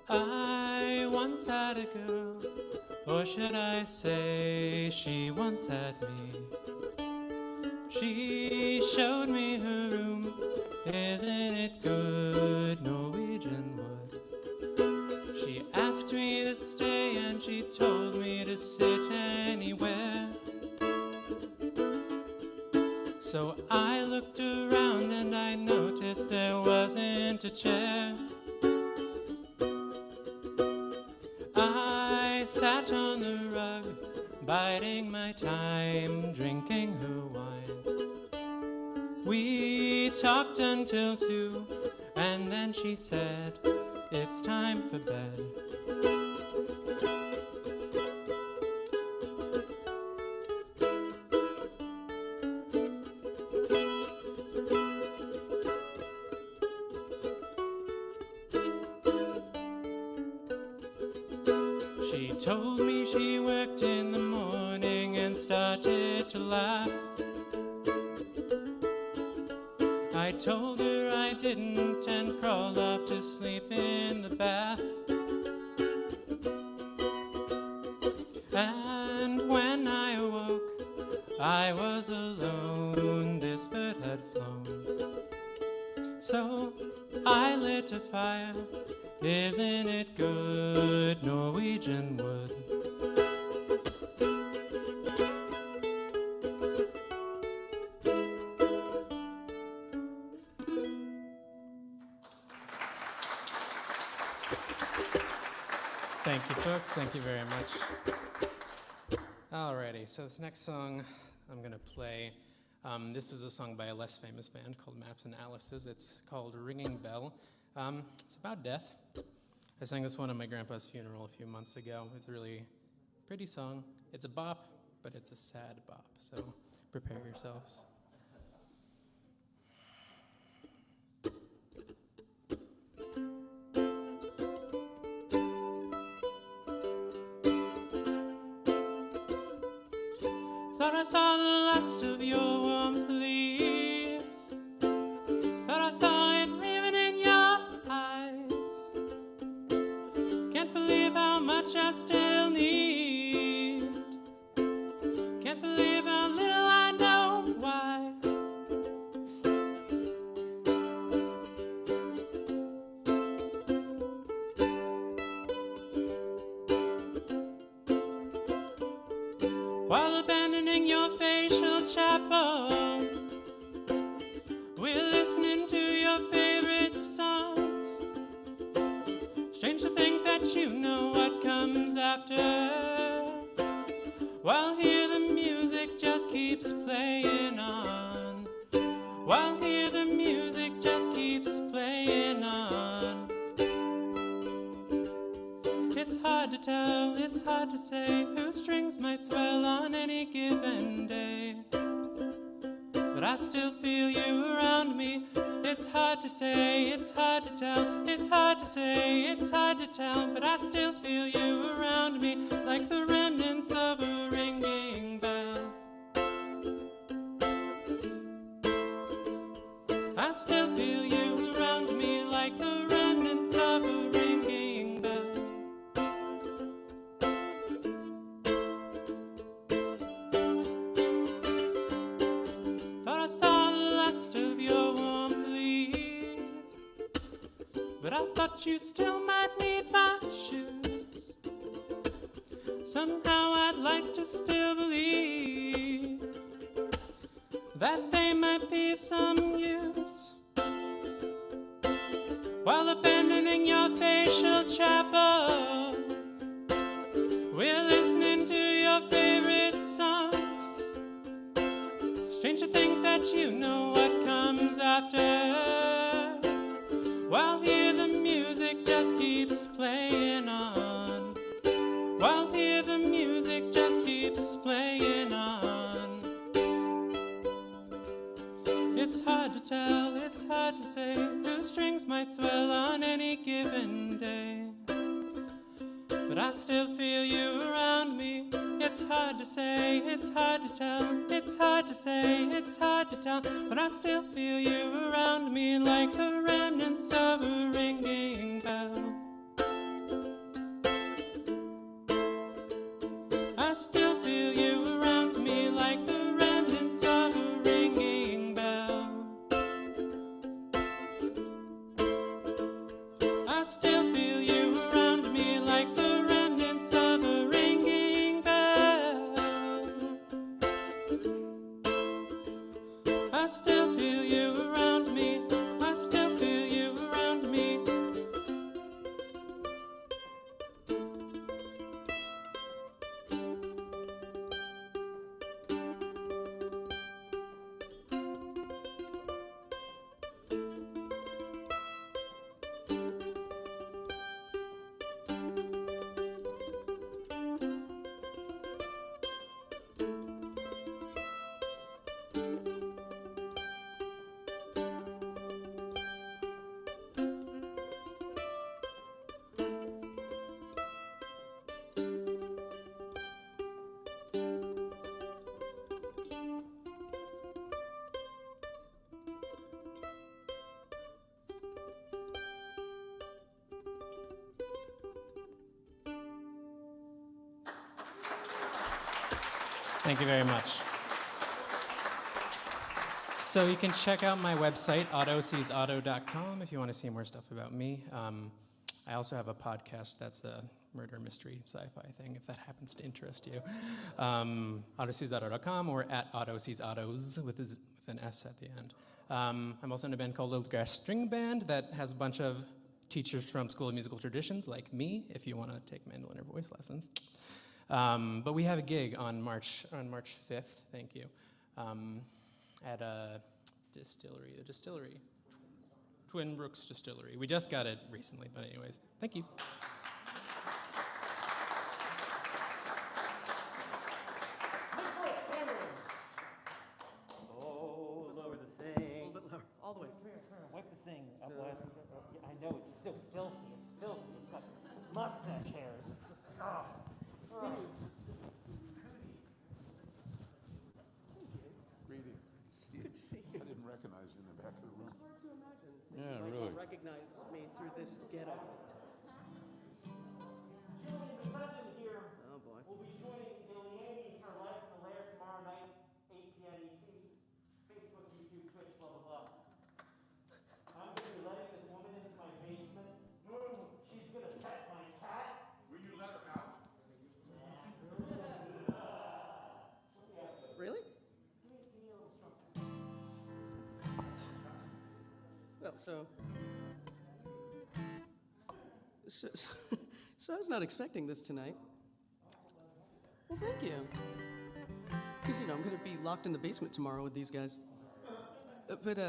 I once had a girl, or should I say she once had me. She showed me her room. Isn't it good, Norwegian wood? She asked me to stay and she told me to sit anywhere. So I looked around and I noticed there wasn't a chair. I sat on the rug, biding my time, drinking her wine. We talked until 2, and then she said, it's time for bed. She told me she worked in the morning and started to laugh. I told her I didn't and crawled off to sleep in the bath. And when I awoke, I was alone, this bird had flown. So I lit a fire, isn't it good, Norwegian wood? Thank you, folks. Thank you very much. Alrighty, so this next song I'm going to play, this is a song by a less famous band called Maps and Alice's. It's called Ringing Bell. It's about death. I sang this one at my grandpa's funeral a few months ago. It's a really pretty song. It's a bop, but it's a sad bop, so prepare yourselves. Thought I saw the last of your warmth leave. Thought I saw it leaving in your eyes. Can't believe how much I still need. Can't believe how little I know why. While abandoning your facial chapel, we're listening to your favorite songs. Strange to think that you know what comes after, while here the music just keeps playing on. While here the music just keeps playing on. It's hard to tell, it's hard to say whose strings might swell on any given day. But I still feel you around me. It's hard to say, it's hard to tell. It's hard to say, it's hard to tell. But I still feel you around me, like the remnants of a ringing bell. I still feel you around me, like the remnants of a ringing bell. Thought I saw the last of your warmth leave, but I thought you still might need my shoes. Somehow I'd like to still believe that they might be of some use. while abandoning your facial chapel. We're listening to your favorite songs. Strange to think that you know what comes after, while here the music just keeps playing on. While here the music just keeps playing on. It's hard to tell, it's hard to say, the strings might swell on any given day, but I still feel you around me. It's hard to say, it's hard to tell, it's hard to say, it's hard to tell, but I still feel you around me like the remnants of a ringing bell. I still feel you around me like the remnants of a ringing bell. I still feel you around me like the remnants of a ringing bell. I still feel you around me. I still feel you around me. Thank you very much. So you can check out my website, autoseesauto.com, if you want to see more stuff about me. I also have a podcast that's a murder mystery sci-fi thing, if that happens to interest you. Autoseesauto.com or at autoseesautos with an S at the end. I'm also in a band called Little Grass String Band that has a bunch of teachers from School of Musical Traditions like me, if you want to take mandolin or voice lessons. But we have a gig on March 5th, thank you, at a distillery, Twin Brooks Distillery. We just got it recently, but anyways, thank you. Oh, lower the thing. A little bit lower, all the way. Wipe the thing up. I know it's still filthy. It's filthy. It's got mustache hairs. It's just, oh. Greetings. Good to see you. I didn't recognize you in the back of the room. It's hard to imagine. Yeah, You might really. not recognize me through this getup. Oh boy. We'll be joining Iliani for Life in the Lair tomorrow night, 8 p.m. ET. Facebook, YouTube, Twitch, blah, blah, blah. I'm going to be letting this woman into my basement. She's going to pet my cat. Will you let her out? Really? Well, so I was not expecting this tonight. Well, thank you. Because, I'm going to be locked in the basement tomorrow with these guys. But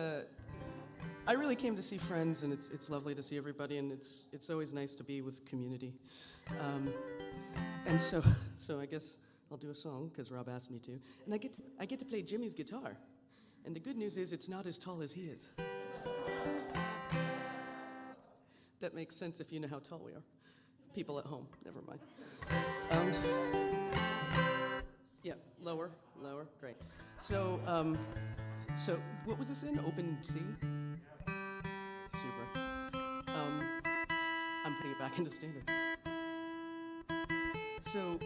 I really came to see friends, and it's lovely to see everybody, and it's always nice to be with community. And so I guess I'll do a song, because Rob asked me to. And I get to play Jimmy's guitar. And the good news is it's not as tall as he is. That makes sense if you know how tall we are. People at home, never mind. Yeah, lower, great. So what was this in? Open C? Super. I'm putting it back into standard. So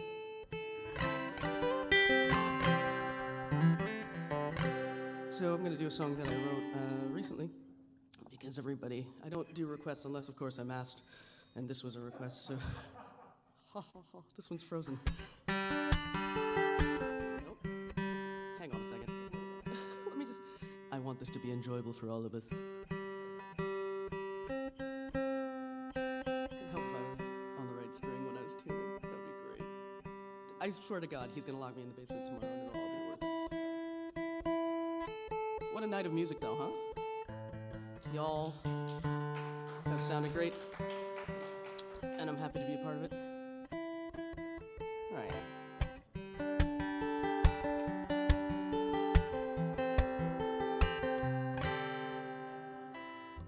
I'm going to do a song that I wrote recently. Because everybody, I don't do requests unless, of course, I'm asked, and this was a request, so, this one's frozen. Nope. Hang on a second. I want this to be enjoyable for all of us. swear to God, he's gonna lock me in the basement tomorrow, and it'll all be worth it. What a night of music, though, huh? Y'all have sounded great, and I'm happy to be a part of it. All right.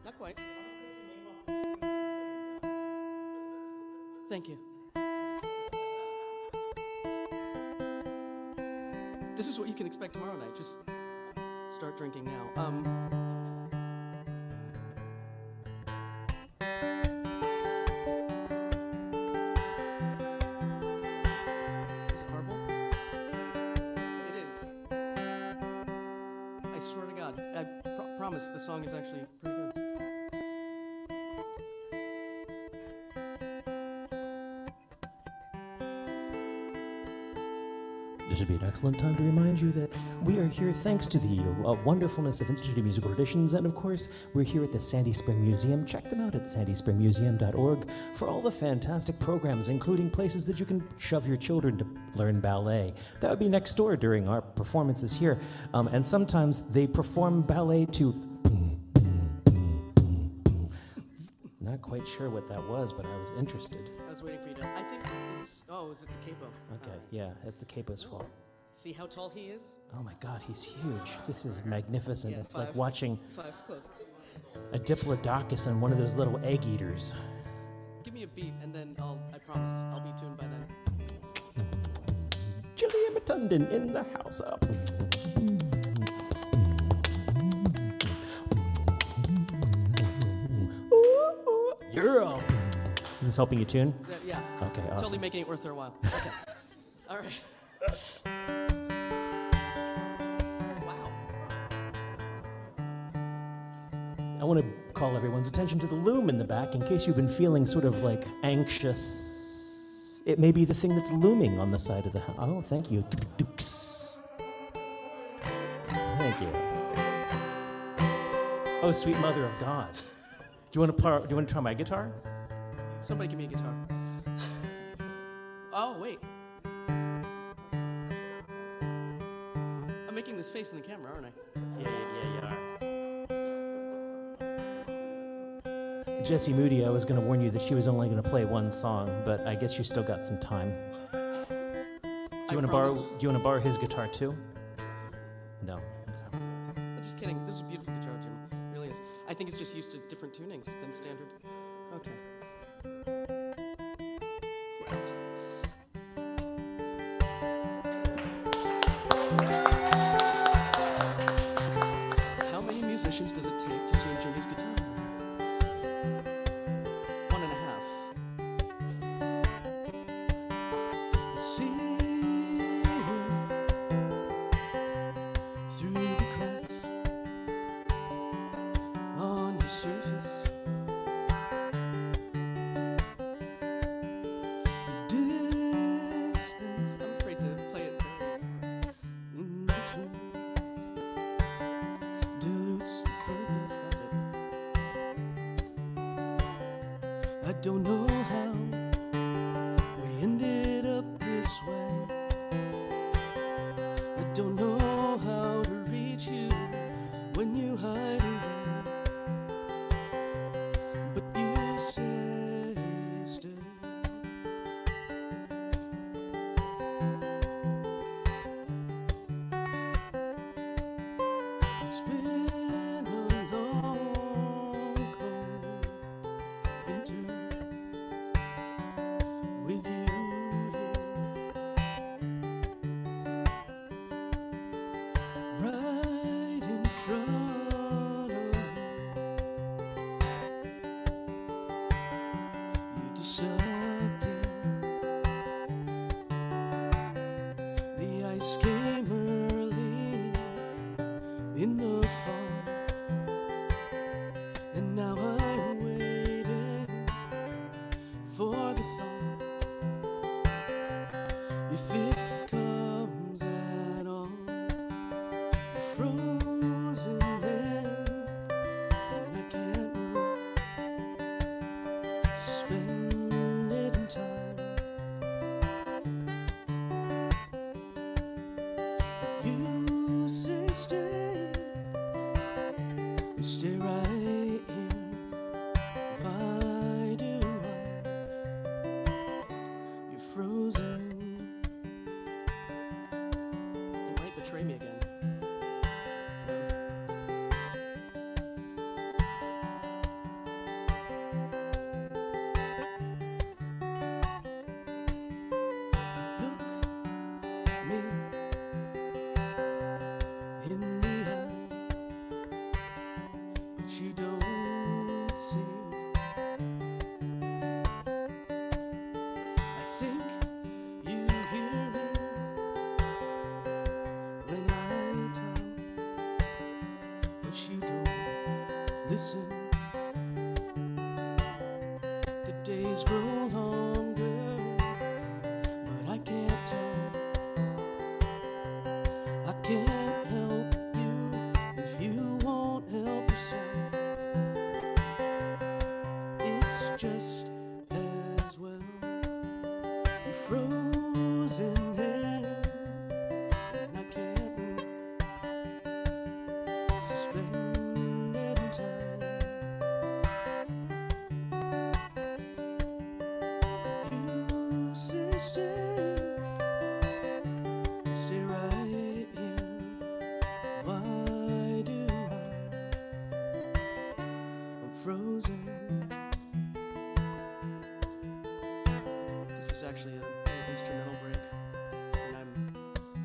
Not quite. Thank you. This is what you can expect tomorrow night. Just start drinking now. Is it horrible? It is. I swear to God. I promise the song is actually pretty good. This would be an excellent time to remind you that we are here thanks to the wonderfulness of Institute of Musical Traditions, and of course, we're here at the Sandy Spring Museum. Check them out at sandyspringmuseum.org for all the fantastic programs, including places that you can shove your children to learn ballet. That would be next door during our performances here, and sometimes they perform ballet to... Not quite sure what that was, but I was interested. I was waiting for you to. I think. Is it the capo? Okay, yeah, it's the capo's fault. See how tall he is? Oh my God, he's huge. This is magnificent. Yeah, it's 5. like watching 5, close. a diplodocus on one of those little egg eaters. Give me a beat, and then I promise, I'll be tuned by then. Gillian Matundin in the house up. Girl. Is this helping you tune? Yeah. Okay, awesome. Totally making it worth their while. Okay. All right. Wow. I want to call everyone's attention to the loom in the back in case you've been feeling sort of like anxious. It may be the thing that's looming on the side of the house. Oh, thank you. Thank you. Oh, sweet mother of God. Do you want to try my guitar? Somebody give me a guitar. Oh, wait. I'm making this face in the camera, aren't I? Yeah, you are. Jessie Moody, I was going to warn you that she was only going to play one song, but I guess you still got some time. Do you want to borrow his guitar too? No. I'm just kidding. This is a beautiful guitar, Jim. It really is. I think it's just used to different tunings than standard. Okay. How many musicians does it take to tune Jimmy's guitar? 1.5. I see you through the cracks on your surface. The distance, I'm afraid to play it in between, dilutes the purpose, that's it. I don't know how we ended up this way. I don't know how to reach you when you hide away. But you say stay. It's been a long, cold winter with you here, right in front of me. You disappear. The ice came early in the fall, and now I'm waiting for the thaw. If it comes at all, you're frozen in, and I can't move, suspended in time. stay right here. Why do you're frozen? You might betray me again. Me in the eye, but you don't see. I think you hear me when I talk, but you don't listen. The days grow longer, but I can't tell. I can't help you if you won't help yourself. It's just as well. You're frozen here, and I can't move. Suspended in time. You say stay right here. Why do I'm frozen? This is actually an instrumental break, and I'm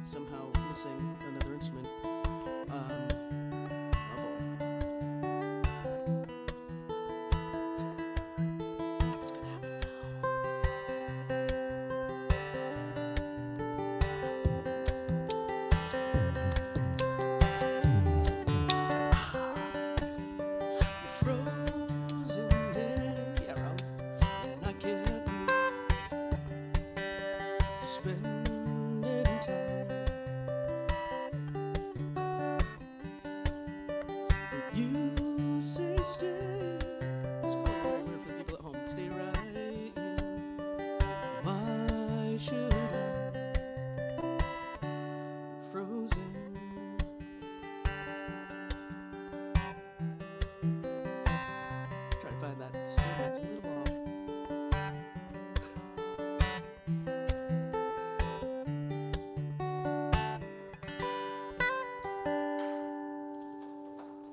somehow missing another instrument. Oh boy. What's gonna happen now? Frozen there, yeah, Rob. And I can't move. Suspended in time. But you say stay. It's quite weird for the people at home. Stay right here. Why should I? Frozen. Try to find that string that's a little off.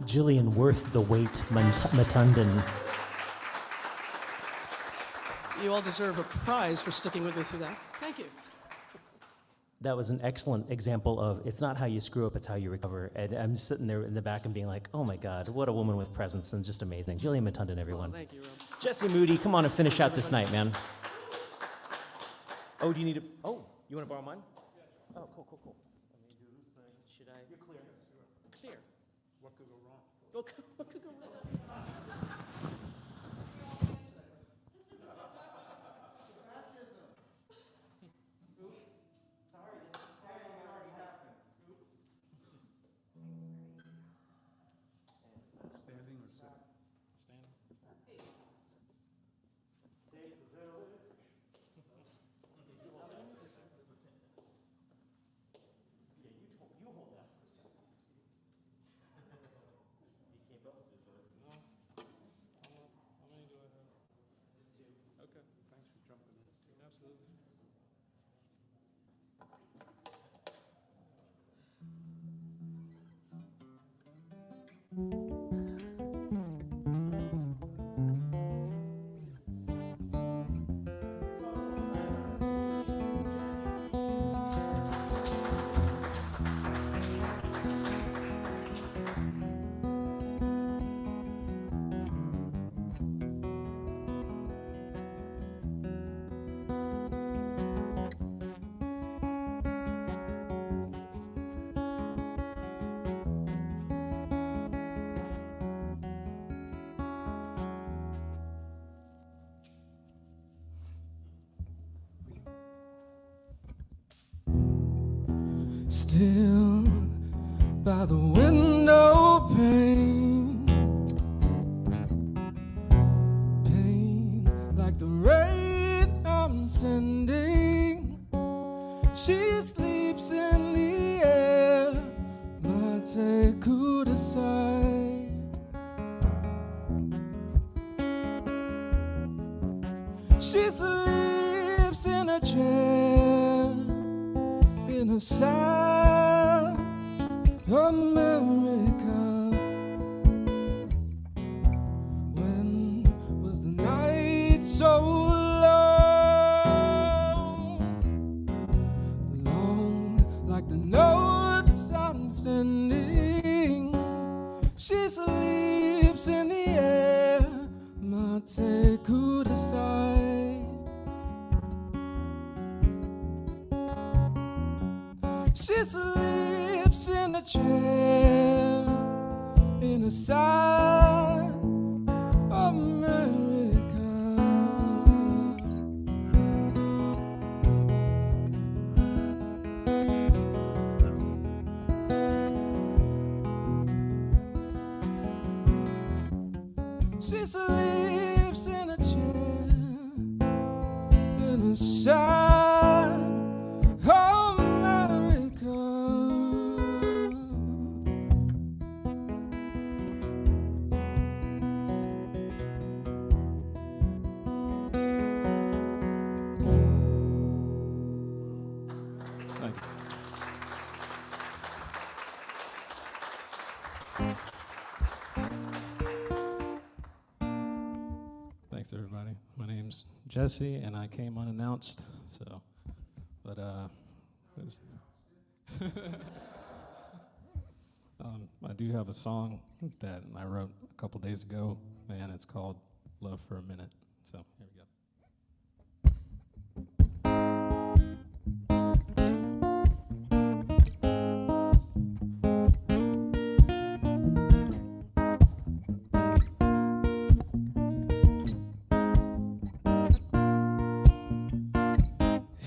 Jillian Worth the Wait Matundan. You all deserve a prize for sticking with me through that. Thank you. That was an excellent example of it's not how you screw up, it's how you recover. And I'm sitting there in the back and being like, oh my God, what a woman with presence and just amazing. Jillian Matundan, everyone. Thank you, Rob. Jesse Moody, come on and finish out this night, man. Oh, do you need a, oh, you want to borrow mine? Oh, cool. Should I? You're clear. Clear. What could go wrong? What could go wrong? Standing or sitting? Standing. Okay, thanks for jumping in. Absolutely. Still by the window pane, pain like the rain I'm sending. She sleeps in the air, mate cul-de-sac. She sleeps in a chair in a sad America. When was the night so long? Long like the notes I'm sending. She sleeps in the air, mate kudasai. She sleeps in a chair in a sad America. She sleeps in a chair in a sad America. Thank you. Thanks, everybody. My name's Jesse, and I came unannounced, so, but, I do have a song that I wrote a couple days ago, and it's called Love for a Minute, so here we go.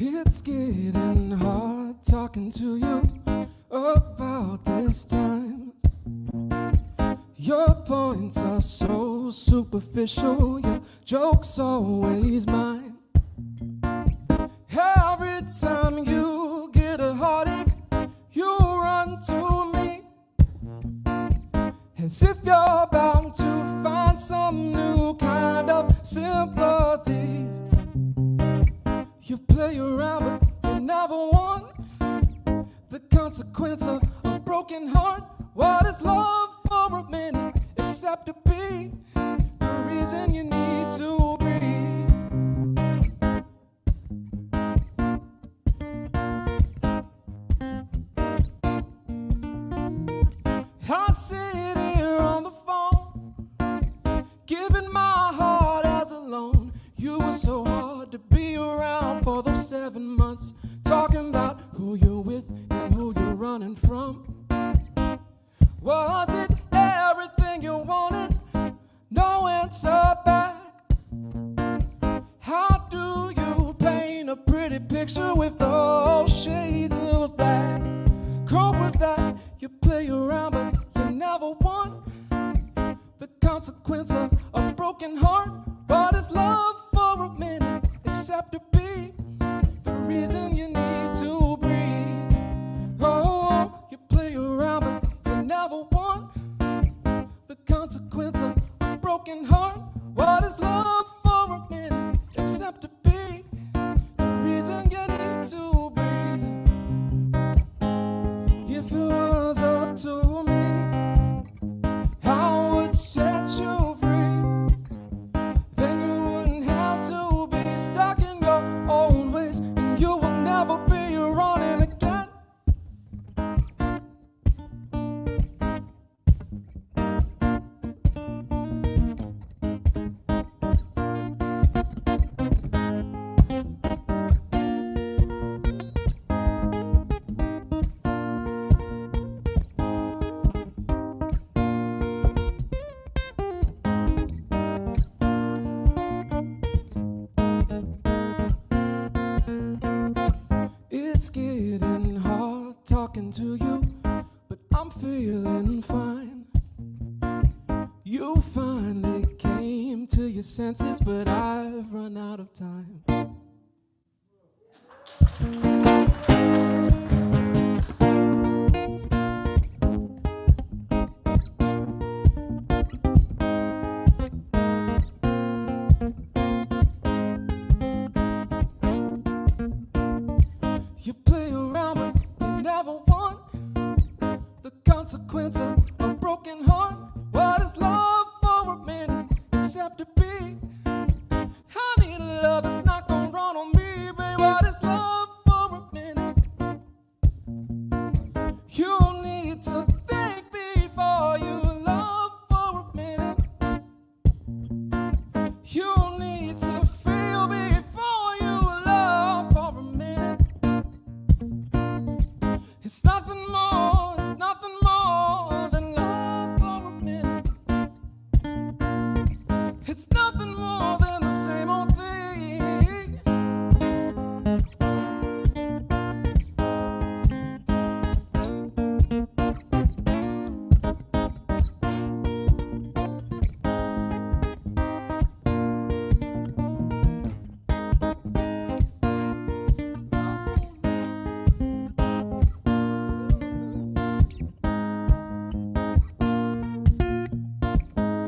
It's getting hard talking to you about this time. Your points are so superficial, your joke's always mine. Every time you get a heartache, you run to me, as if you're bound to find some new kind of sympathy. You play around, but you never won. The consequence of a broken heart. What is love for a minute except to be the reason you need to breathe? I sit here on the phone, giving my heart as a loan. You were so hard to be around for those 7 months, talking about who you're with and who you're running from. Was it everything you wanted? No answer back. How do you paint a pretty picture with those shades of black? Cope with that, you play around but you never won. The consequence of a broken heart. What is love for a minute except to be the reason you need to breathe? Oh, you play around but you never won. The consequence of a broken heart. What is love for a minute except to be the reason you need to breathe? If it was up to me, I would set you free. Then you wouldn't have to be stuck in your own ways, and you will never be running again. It's getting hard talking to you, but I'm feeling fine. You finally came to your senses, but I've run out of time. consequence of a broken heart. What is love for a minute except to be? I need a love that's not gonna run on me, babe. What is love for a minute? You need to think before you love for a minute. You need to feel before you love for a minute. It's nothing more than love for a minute. It's nothing more than the same old thing.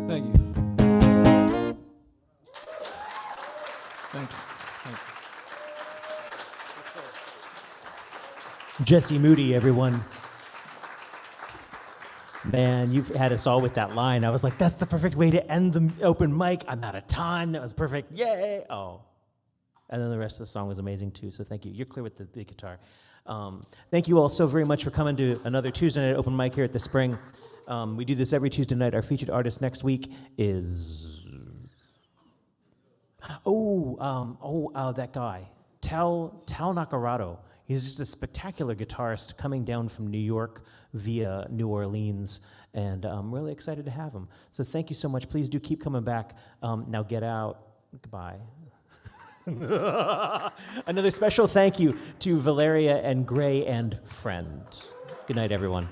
Thank you. Thanks. Thank you. Jesse Moody, everyone. Man, you've had us all with that line. I was like, that's the perfect way to end the open mic. I'm out of time. That was perfect. Yay! Oh. And then the rest of the song was amazing too, so thank you. You're clear with the guitar. Thank you all so very much for coming to another Tuesday night open mic here at the Spring. We do this every Tuesday night. Our featured artist next week is... that guy, Tal Nacarado. He's just a spectacular guitarist coming down from New York via New Orleans, and I'm really excited to have him. So thank you so much. Please do keep coming back. Now get out. Goodbye. Another special thank you to Valeria and Grey and Friend. Good night, everyone.